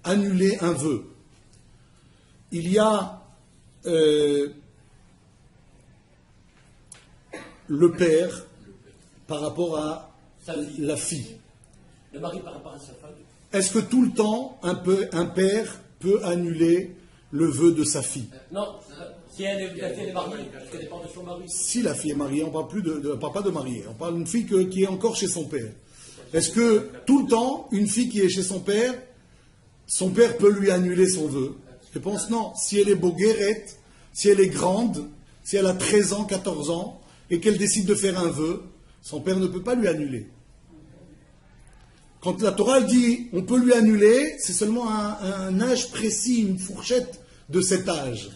annuler un vœu. Il y a le père par rapport à la fille. le mari par rapport à sa femme. Est-ce que tout le temps, un père peut annuler le vœu de sa fille? Non, si la fille est mariée, parce qu'elle dépend de son mari. Si la fille est mariée, on ne parle pas de mariée, on parle d'une fille qui est encore chez son père. Est-ce que tout le temps, une fille qui est chez son père peut lui annuler son vœu? Je pense non. Si elle est boguerette, si elle est grande, si elle a 13 ans, 14 ans, et qu'elle décide de faire un vœu, son père ne peut pas lui annuler. Quand la Torah dit on peut lui annuler, c'est seulement un âge précis, une fourchette de cet âge,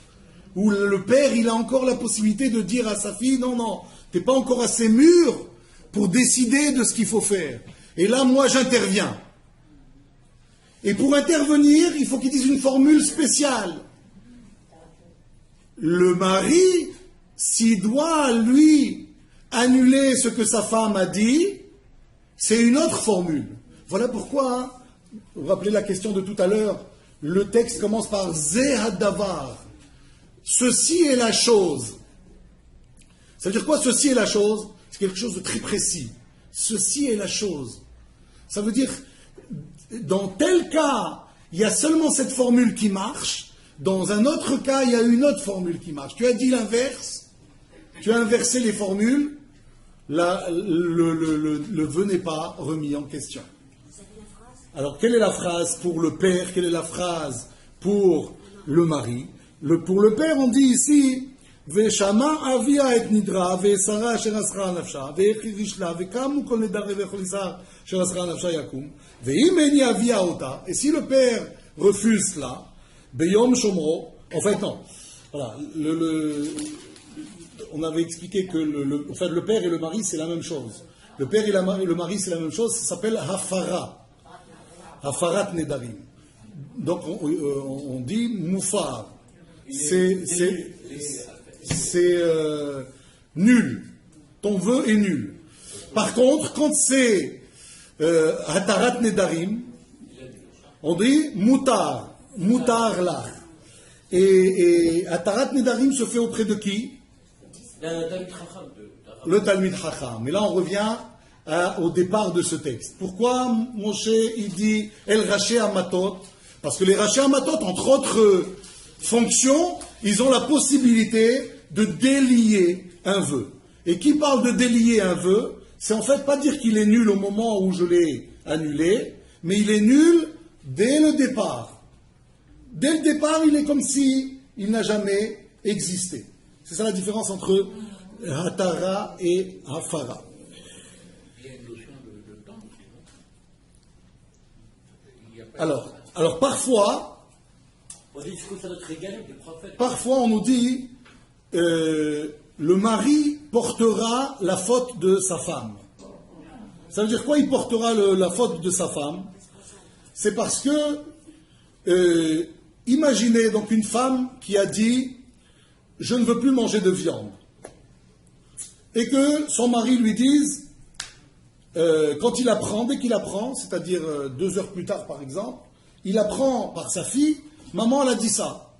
où le père il a encore la possibilité de dire à sa fille non, t'es pas encore assez mûr pour décider de ce qu'il faut faire. Et là, moi, j'interviens. Et pour intervenir, il faut qu'il dise une formule spéciale. Le mari, s'il doit, lui, annuler ce que sa femme a dit, c'est une autre formule. Voilà pourquoi, vous vous rappelez la question de tout à l'heure, le texte commence par Zehadavar. Ceci est la chose. Ça veut dire quoi, ceci est la chose? C'est quelque chose de très précis. Ceci est la chose. Ça veut dire, dans tel cas, il y a seulement cette formule qui marche. Dans un autre cas, il y a une autre formule qui marche. Tu as dit l'inverse. Tu as inversé les formules. Là, le vœu n'est pas remis en question. Alors, quelle est la phrase pour le père? Quelle est la phrase pour le mari? Pour le père, on dit ici Veshama avia et nidra vesara asher asra nafsha vechirishla vekamu kol nedare vecholisar asher asra nafsha yakum veim eni avia ota. Et si le père refuse cela, beyom shomro. En fait, non. Voilà. On avait expliqué que le père et le mari, c'est la même chose. Le père et le mari, c'est la même chose. Ça s'appelle hafara. Hafarat nedarim. Donc, on dit moufar. C'est nul. Ton vœu est nul. Par contre, quand c'est hatarat nedarim, on dit mutar. Mutar là. Et hatarat nedarim se fait auprès de qui? Le Talmid Chacham. Mais là, on revient au départ de ce texte. Pourquoi Moshe, il dit El Raché Amatot? Parce que les Raché Amatot, entre autres fonctions, ils ont la possibilité de délier un vœu. Et qui parle de délier un vœu, c'est en fait pas dire qu'il est nul au moment où je l'ai annulé, mais il est nul dès le départ. Dès le départ, il est comme si il n'a jamais existé. C'est ça la différence entre Hatara et Hafara. Alors parfois, On dit jusqu'au ça notre régal des prophètes. parfois on nous dit le mari portera la faute de sa femme. Ça veut dire quoi, il portera la faute de sa femme? C'est parce que, imaginez donc une femme qui a dit « je ne veux plus manger de viande ». Et que son mari lui dise, quand il apprend, dès qu'il apprend, c'est-à-dire 2 heures plus tard par exemple, il apprend par sa fille « maman elle a dit ça,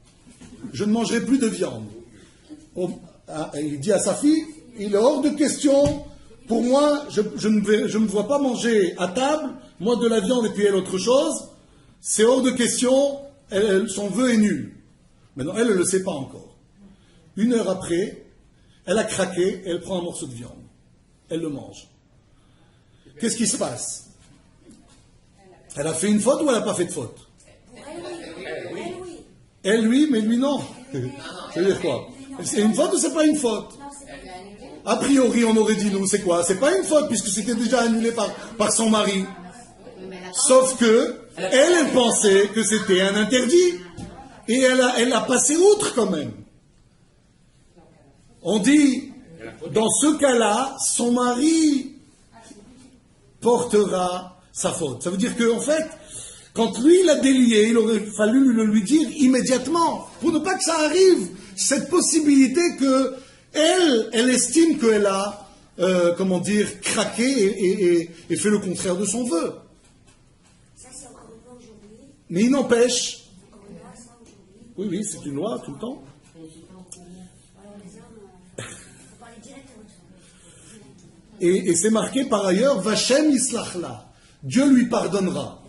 je ne mangerai plus de viande ». Il dit à sa fille « il est hors de question, pour moi, je ne me vois pas manger à table, moi de la viande et puis elle autre chose, c'est hors de question, son vœu est nul ». Maintenant, elle ne le sait pas encore. 1 heure après, elle a craqué et elle prend un morceau de viande. Elle le mange. Qu'est-ce qui se passe? Elle a fait une faute ou elle n'a pas fait de faute? Elle, oui, mais lui, non. Ça veut dire quoi? C'est une faute ou c'est pas une faute? A priori, on aurait dit nous, c'est quoi? C'est pas une faute puisque c'était déjà annulé par son mari. Sauf que, elle pensait que c'était un interdit. Et elle a passé outre quand même. On dit, dans ce cas-là, son mari portera sa faute. Ça veut dire qu'en fait, quand lui l'a délié, il aurait fallu lui dire immédiatement, pour ne pas que ça arrive, cette possibilité que elle estime qu'elle a, craqué et fait le contraire de son vœu. Ça, c'est encore une loi aujourd'hui. Mais il n'empêche, Encore une loi, ça, aujourd'hui. oui, c'est une loi tout le temps. Alors, les hommes, il faut parler directement de ça. Et c'est marqué par ailleurs, Vachem Islachla, Dieu lui pardonnera.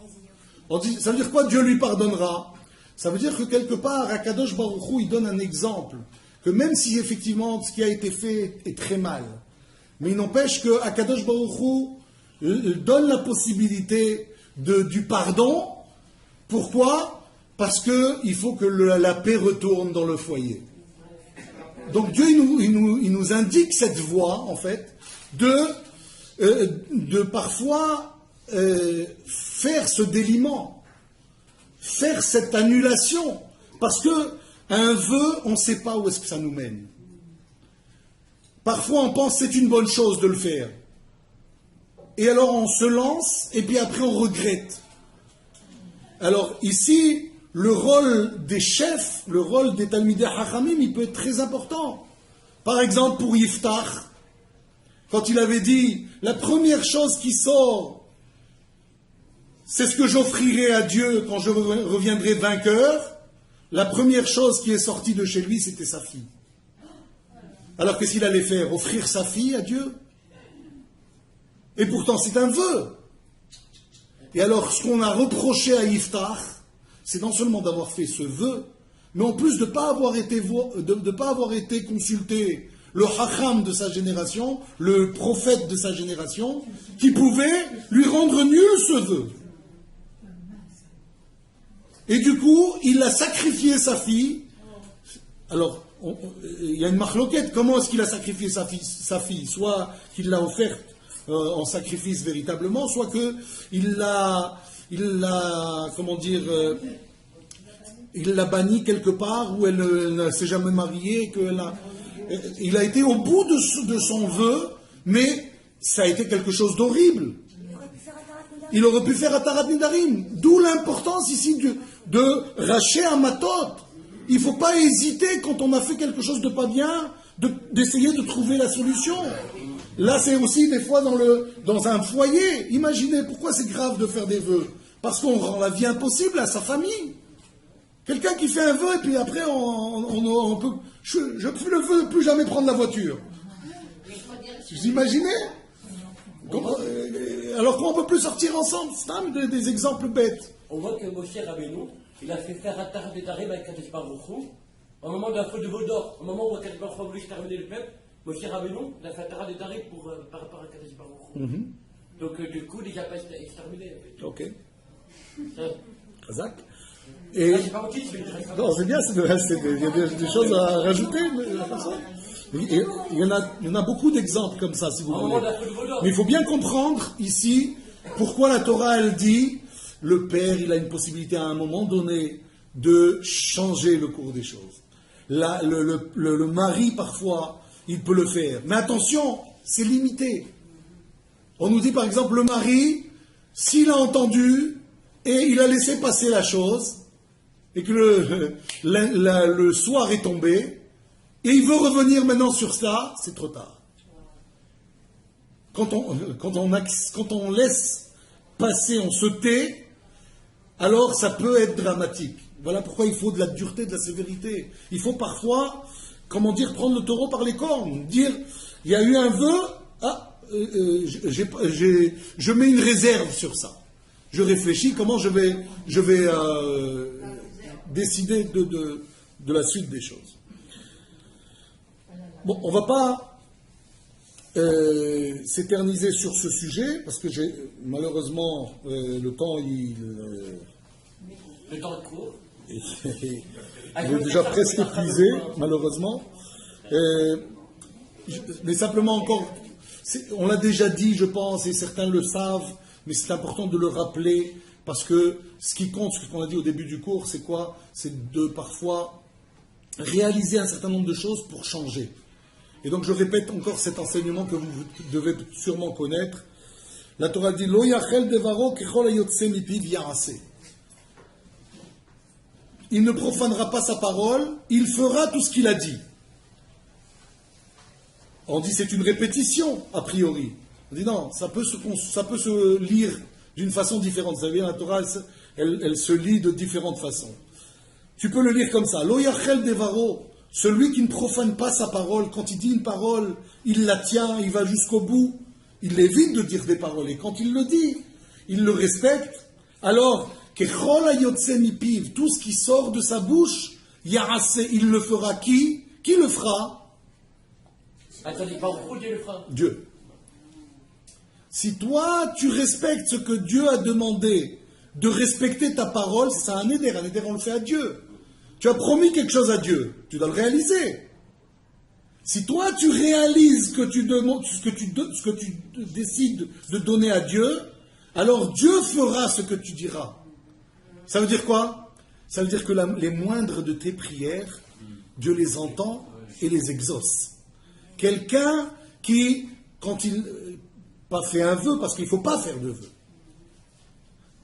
Ça veut dire quoi, Dieu lui pardonnera? Ça veut dire que quelque part, Akadosh Baruch Hu, il donne un exemple, que même si effectivement ce qui a été fait est très mal, mais il n'empêche que Akadosh Baruch Hu donne la possibilité du pardon. Pourquoi? Parce qu'il faut que la paix retourne dans le foyer. Donc Dieu, il nous indique cette voie, en fait, de parfois faire ce déliement, faire cette annulation, parce que un vœu, on ne sait pas où est-ce que ça nous mène. Parfois, on pense que c'est une bonne chose de le faire. Et alors, on se lance, et puis après, on regrette. Alors, ici, le rôle des chefs, le rôle des Talmidei Hachamim, il peut être très important. Par exemple, pour Yiftach, quand il avait dit, la première chose qui sort, c'est ce que j'offrirai à Dieu quand je reviendrai vainqueur. La première chose qui est sortie de chez lui, c'était sa fille. Alors qu'est-ce qu'il allait faire? Offrir sa fille à Dieu? Et pourtant, c'est un vœu. Et alors, ce qu'on a reproché à Yiftach, c'est non seulement d'avoir fait ce vœu, mais en plus de ne pas avoir été consulté le Hacham de sa génération, le prophète de sa génération, qui pouvait lui rendre nul ce vœu. Et du coup, il a sacrifié sa fille. Alors, il y a une marloquette. Comment est-ce qu'il a sacrifié sa fille? Soit qu'il l'a offerte en sacrifice véritablement, soit qu'il l'a bannie quelque part où elle ne s'est jamais mariée, il a été au bout de son vœu, mais ça a été quelque chose d'horrible. Il aurait pu faire Atarat Nidarim. D'où l'importance ici de racher un matot. Il ne faut pas hésiter quand on a fait quelque chose de pas bien, d'essayer de trouver la solution. Là, c'est aussi des fois dans un foyer. Imaginez, pourquoi c'est grave de faire des vœux? Parce qu'on rend la vie impossible à sa famille. Quelqu'un qui fait un vœu et puis après, on peut... Je fais le vœu de plus jamais prendre la voiture. Vous imaginez? Alors qu'on ne peut plus sortir ensemble. C'est des exemples bêtes. On voit que Moshe Rabbeinu, il a fait faire Atarat Nedarim avec Kadosh Baruch Hu, au moment de la faute de Vaudor, au moment où Kadosh Baruch Hu a voulu terminer le peuple, Moshe Rabbeinu, il a fait Atarat Nedarim par rapport à Kadosh Baruch Hu. Donc du coup, il n'a pas exterminé. Ok. Razak. Non, c'est bien, il y a des choses à rajouter. Il y en a beaucoup d'exemples comme ça, si vous voulez. Mais il faut bien comprendre ici pourquoi la Torah, elle dit le père, il a une possibilité à un moment donné de changer le cours des choses. Le mari, parfois, il peut le faire. Mais attention, c'est limité. On nous dit par exemple, le mari, s'il a entendu et il a laissé passer la chose, et que le soir est tombé, et il veut revenir maintenant sur ça, c'est trop tard. Quand on laisse passer, on se tait, alors ça peut être dramatique. Voilà pourquoi il faut de la dureté, de la sévérité. Il faut parfois, prendre le taureau par les cornes. Dire, il y a eu un vœu, je mets une réserve sur ça. Je réfléchis comment je vais décider de la suite des choses. Bon, on ne va pas s'éterniser sur ce sujet, parce que malheureusement, le temps, Le temps est court. il est déjà presque épuisé, malheureusement. Mais simplement encore, on l'a déjà dit, je pense, et certains le savent, mais c'est important de le rappeler, parce que ce qui compte, ce qu'on a dit au début du cours, c'est quoi? C'est de parfois réaliser un certain nombre de choses pour changer. Et donc je répète encore cet enseignement que vous devez sûrement connaître. La Torah dit, Lo yachel devaro kechol hayotse mipiv ya'aseh. Il ne profanera pas sa parole, il fera tout ce qu'il a dit. On dit c'est une répétition, a priori. On dit non, ça peut se lire d'une façon différente. Vous savez, la Torah, elle se lit de différentes façons. Tu peux le lire comme ça. Lo yachel devaro, celui qui ne profane pas sa parole, quand il dit une parole, il la tient, il va jusqu'au bout. Il évite de dire des paroles. Et quand il le dit, il le respecte. Alors, kechol hayotse mipiv, tout ce qui sort de sa bouche, yarase, il le fera qui? Qui le fera? Attendez, pas où Dieu le fera. Dieu. Si toi, tu respectes ce que Dieu a demandé, de respecter ta parole, c'est ça un éder on le fait à Dieu. Tu as promis quelque chose à Dieu, tu dois le réaliser. Si toi, tu réalises que tu demandes, ce que tu décides de donner à Dieu, alors Dieu fera ce que tu diras. Ça veut dire quoi? Ça veut dire que les moindres de tes prières, Dieu les entend et les exauce. Quelqu'un qui, quand il pas fait un vœu, parce qu'il ne faut pas faire de vœu,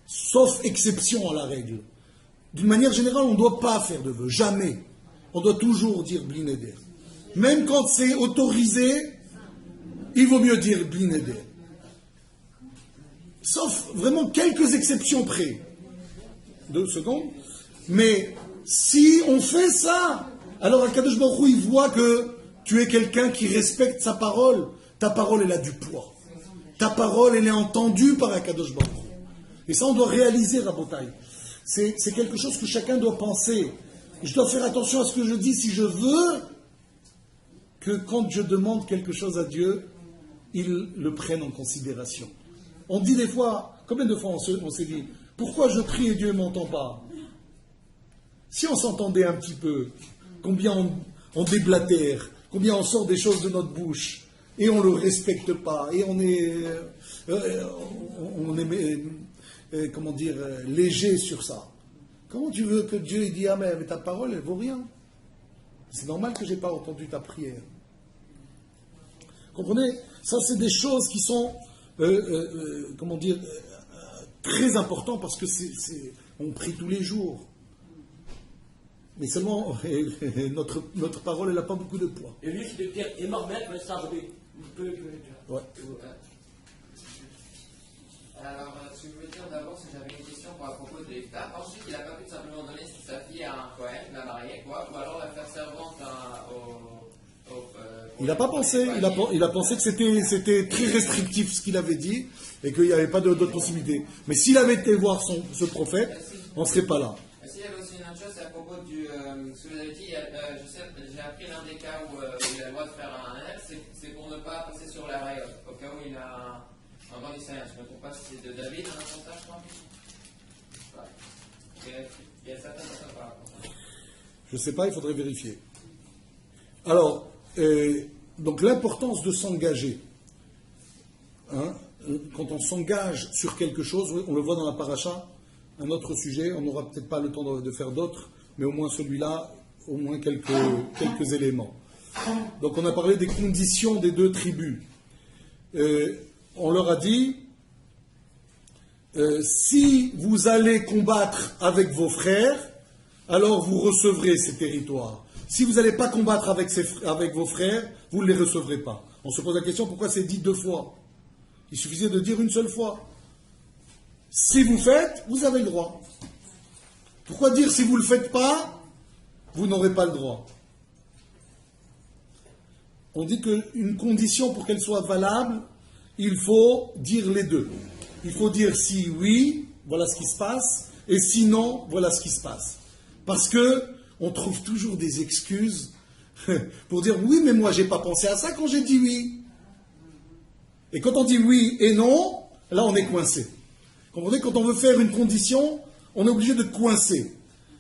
sauf exception à la règle. D'une manière générale, on ne doit pas faire de vœu, jamais. On doit toujours dire Bli Neder. Même quand c'est autorisé, il vaut mieux dire Bli Neder. Sauf vraiment quelques exceptions près. 2 secondes. Mais si on fait ça, alors Akadosh Baruch Hu, il voit que tu es quelqu'un qui respecte sa parole. Ta parole, elle a du poids. Ta parole, elle est entendue par Akadosh Baruch Hu. Et ça, on doit réaliser, Rabotai. C'est quelque chose que chacun doit penser. Je dois faire attention à ce que je dis si je veux que quand je demande quelque chose à Dieu, il le prenne en considération. On dit des fois, combien de fois on s'est dit, pourquoi je prie et Dieu ne m'entend pas? Si on s'entendait un petit peu, combien on déblatère, combien on sort des choses de notre bouche, et on ne le respecte pas, et on est léger sur ça. Comment tu veux que Dieu ait dit, ah mais ta parole, elle vaut rien? C'est normal que je n'ai pas entendu ta prière. Comprenez? Ça, c'est des choses qui sont, très importantes parce que on prie tous les jours. Mais seulement, notre parole, elle n'a pas beaucoup de poids. Et lui, c'est de dire, et Marmette, mais ça, Ouais. Alors, ce que je voulais dire d'abord, c'est que j'avais une question à propos de l'Iftar. Ensuite, il n'a pas pu simplement donner sa fille à un Cohen, la marier, quoi, ou alors la faire servante il n'a pas pensé, il a pensé que c'était très restrictif ce qu'il avait dit, et qu'il n'y avait pas d'autre possibilité. Mais s'il avait été voir ce prophète, on ne serait pas là. Il y avait aussi une autre chose, c'est à propos du. Ce que vous avez dit, j'ai appris l'un des cas où il a le droit de faire un L, c'est pour ne pas passer sur la rayon, au cas où il a un bon lycéen. Je ne me trompe pas si c'est de David, un attentat, je crois. Ouais. Il y a certaines personnes par rapport à ça. Je ne sais pas, il faudrait vérifier. Alors, donc l'importance de s'engager. Hein, quand on s'engage sur quelque chose, on le voit dans la paracha, un autre sujet. On n'aura peut-être pas le temps de faire d'autres, mais au moins celui-là, au moins quelques éléments. Donc on a parlé des conditions des deux tribus. On leur a dit, si vous allez combattre avec vos frères, alors vous recevrez ces territoires. Si vous n'allez pas combattre avec vos frères, vous ne les recevrez pas. On se pose la question, pourquoi c'est dit 2 fois? Il suffisait de dire une seule fois. Si vous faites, vous avez le droit. Pourquoi dire si vous ne le faites pas, vous n'aurez pas le droit? On dit qu'une condition pour qu'elle soit valable, il faut dire les deux. Il faut dire si oui, voilà ce qui se passe, et sinon, voilà ce qui se passe. Parce que on trouve toujours des excuses pour dire oui, mais moi j'ai pas pensé à ça quand j'ai dit oui. Et quand on dit oui et non, là on est coincé. Comprenez, quand on veut faire une condition, on est obligé de coincer.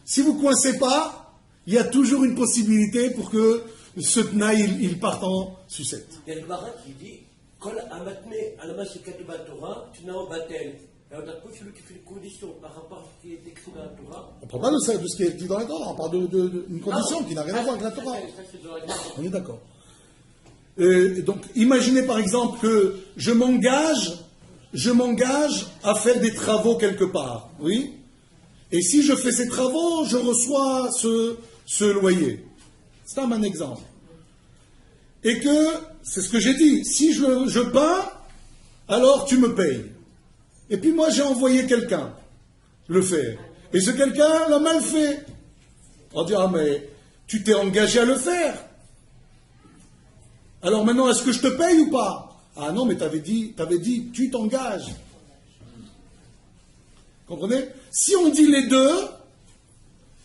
Si vous coincez pas, il y a toujours une possibilité pour que ce tenaille, il parte en sucette. Il y a le Marat qui dit Kol amatne alama shekatuba Torah, tunao batel. Alors d'un coup, celui qui fait les conditions par rapport à ce qui est écrit dans la Torah. On ne parle pas de ce qui est écrit dans la Torah, on parle d'une condition qui n'a rien à voir avec la Torah. On est d'accord. Donc, imaginez par exemple que je m'engage à faire des travaux quelque part, oui. Et si je fais ces travaux, je reçois ce loyer. C'est un exemple. Et que, c'est ce que j'ai dit, si je peins, alors tu me payes. Et puis moi j'ai envoyé quelqu'un le faire. Et ce quelqu'un l'a mal fait. On dit, ah mais tu t'es engagé à le faire. Alors maintenant, est-ce que je te paye ou pas? Ah non, mais t'avais dit, tu t'engages. Comprenez? Si on dit les deux,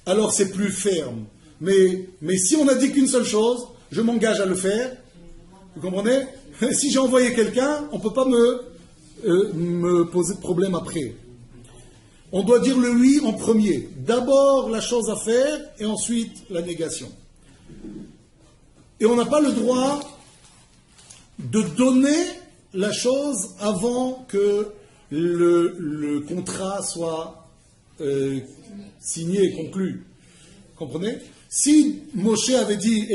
alors c'est plus ferme. Mais si on a dit qu'une seule chose, je m'engage à le faire, vous comprenez? Si j'ai envoyé quelqu'un, on ne peut pas me poser de problème après. On doit dire le oui en premier. D'abord la chose à faire et ensuite la négation. Et on n'a pas le droit de donner la chose avant que le contrat soit signé et conclu. Comprenez? Si Moshe avait dit,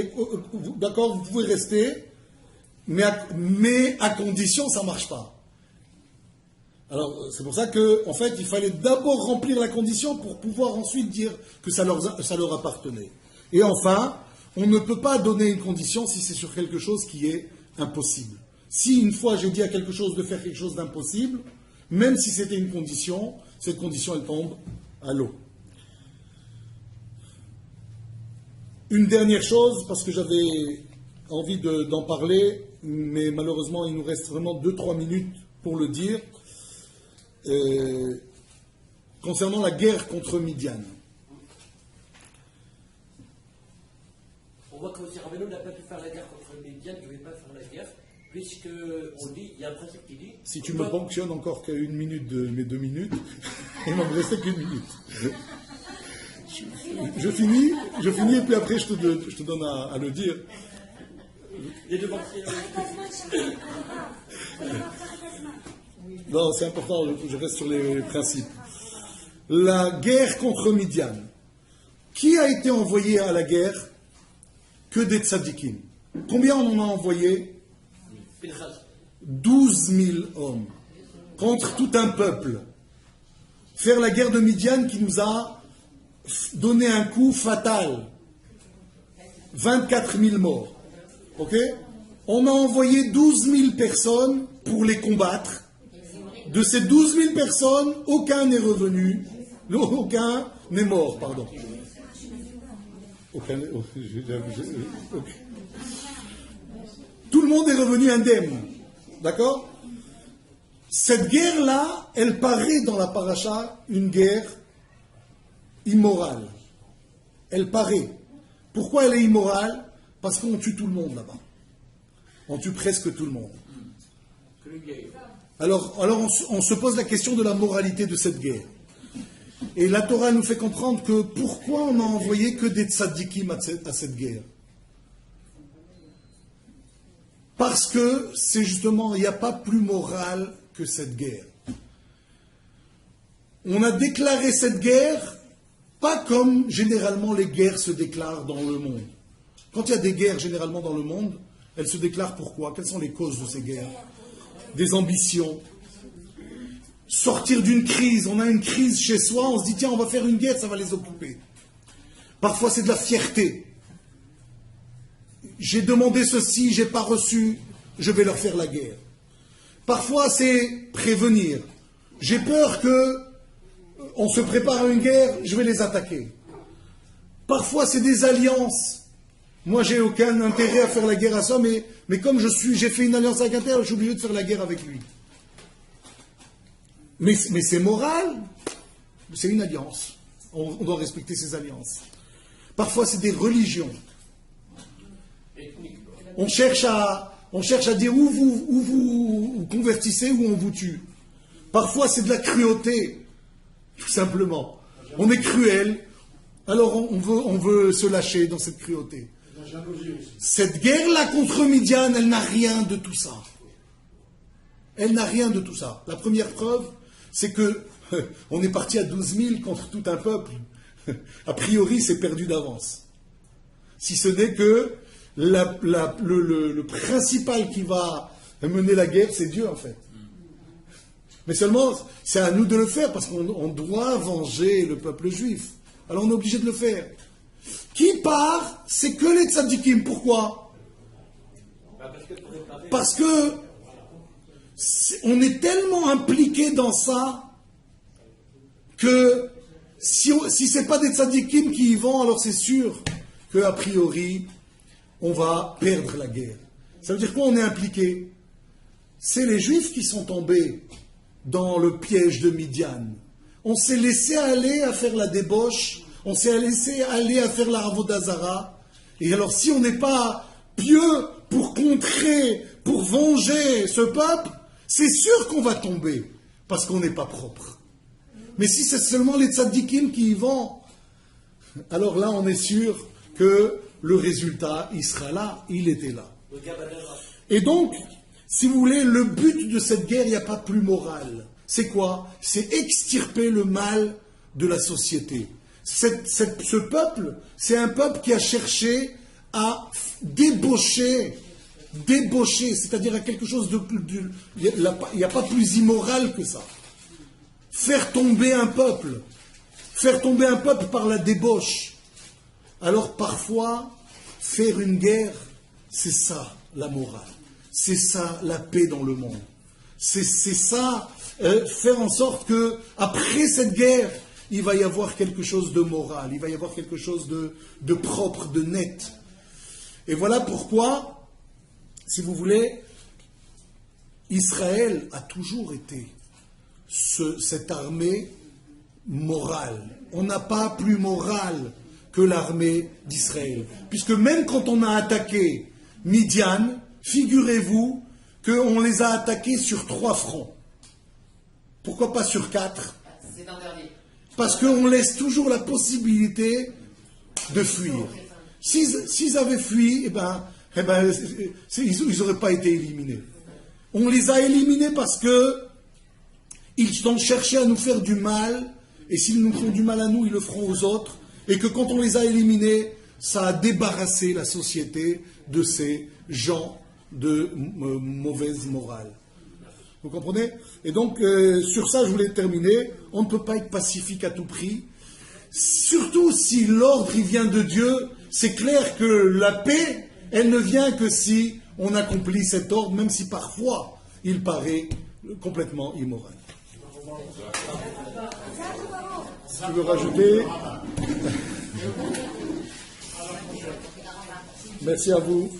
d'accord, vous pouvez rester, mais à condition, ça ne marche pas. Alors, c'est pour ça qu'en fait, il fallait d'abord remplir la condition pour pouvoir ensuite dire que ça leur appartenait. Et enfin, on ne peut pas donner une condition si c'est sur quelque chose qui est impossible. Si une fois j'ai dit à quelque chose de faire quelque chose d'impossible, même si c'était une condition, cette condition, elle tombe à l'eau. Une dernière chose, parce que j'avais envie d'en parler, mais malheureusement, il nous reste vraiment 2-3 minutes pour le dire. Concernant la guerre contre Midian. On voit que M. Rabbeinu n'a pas pu faire la guerre contre Midian, il ne pouvait pas faire la guerre, puisqu'on dit, il y a un principe qui dit... Si tu me ponctionnes encore qu'1 minute de mes 2 minutes, il ne m'en restait qu'1 minute. Je finis et puis après je te donne à le dire. Les deux banquiers... Non, c'est important, je reste sur les principes. La guerre contre Midian. Qui a été envoyé à la guerre? Que des tzadikim. Combien on en a envoyé? 12 000 hommes. Contre tout un peuple. Faire la guerre de Midian qui nous a donné un coup fatal. 24 000 morts. Ok? On a envoyé 12 000 personnes pour les combattre. De ces 12 000 personnes, aucun n'est revenu, aucun n'est mort, pardon. Tout le monde est revenu indemne, d'accord? Cette guerre-là, elle paraît dans la paracha une guerre immorale. Elle paraît. Pourquoi elle est immorale? Parce qu'on tue tout le monde là-bas. On tue presque tout le monde. Alors on se pose la question de la moralité de cette guerre. Et la Torah nous fait comprendre que pourquoi on n'a envoyé que des tzadikim à cette guerre. Parce que c'est justement, il n'y a pas plus moral que cette guerre. on a déclaré cette guerre pas comme généralement les guerres se déclarent dans le monde. Quand il y a des guerres généralement dans le monde, elles se déclarent pourquoi? Quelles sont les causes de ces guerres? Des ambitions. Sortir d'une crise, on a une crise chez soi, on se dit tiens on va faire une guerre, ça va les occuper. Parfois c'est de la fierté. J'ai demandé ceci, j'ai pas reçu, je vais leur faire la guerre. Parfois c'est prévenir. J'ai peur que on se prépare à une guerre, je vais les attaquer. Parfois c'est des alliances. Moi j'ai aucun intérêt à faire la guerre à ça, mais comme j'ai fait une alliance avec un tel, je suis obligé de faire la guerre avec lui. Mais c'est moral, c'est une alliance. On doit respecter ces alliances. Parfois c'est des religions. On cherche à dire où vous convertissez, où on vous tue. Parfois c'est de la cruauté, tout simplement. On est cruel, alors on veut se lâcher dans cette cruauté. Cette guerre-là contre Midian, elle n'a rien de tout ça. Elle n'a rien de tout ça. La première preuve, c'est que on est parti à 12 000 contre tout un peuple. A priori, c'est perdu d'avance. Si ce n'est que le principal qui va mener la guerre, c'est Dieu en fait. Mais seulement, c'est à nous de le faire parce qu'on doit venger le peuple juif. Alors on est obligé de le faire. Qui part, c'est que les tzadikim. Pourquoi? Parce que on est tellement impliqué dans ça que si ce n'est pas des tzadikim qui y vont, alors c'est sûr qu'a priori, on va perdre la guerre. Ça veut dire quoi on est impliqué? C'est les Juifs qui sont tombés dans le piège de Midian. On s'est laissé aller à faire la débauche, on s'est laissé aller à faire la avodah zara. Et alors si on n'est pas pieux pour contrer, pour venger ce peuple, c'est sûr qu'on va tomber, parce qu'on n'est pas propre. Mais si c'est seulement les tzadikim qui y vont, alors là on est sûr que le résultat, il sera là, il était là. Et donc, si vous voulez, le but de cette guerre, il n'y a pas plus moral. C'est quoi? C'est extirper le mal de la société. Ce peuple, c'est un peuple qui a cherché à débaucher, c'est-à-dire à quelque chose de... Il n'y a pas plus immoral que ça. Faire tomber un peuple par la débauche. Alors parfois, faire une guerre, c'est ça la morale. C'est ça la paix dans le monde. C'est ça, faire en sorte que après cette guerre, il va y avoir quelque chose de moral, il va y avoir quelque chose de propre, de net. Et voilà pourquoi, si vous voulez, Israël a toujours été cette armée morale. On n'a pas plus morale que l'armée d'Israël. Puisque même quand on a attaqué Midian, figurez-vous qu'on les a attaqués sur 3 fronts. Pourquoi pas sur 4? C'est interdit. Parce qu'on laisse toujours la possibilité de fuir. S'ils avaient fui, ils n'auraient pas été éliminés. On les a éliminés parce que ils ont cherché à nous faire du mal, et s'ils nous font du mal à nous, ils le feront aux autres, et que quand on les a éliminés, ça a débarrassé la société de ces gens de mauvaise morale. Vous comprenez? Et donc, sur ça, je voulais terminer. On ne peut pas être pacifique à tout prix. Surtout si l'ordre, il vient de Dieu, c'est clair que la paix, elle ne vient que si on accomplit cet ordre, même si parfois, il paraît complètement immoral. Tu veux rajouter? Merci à vous.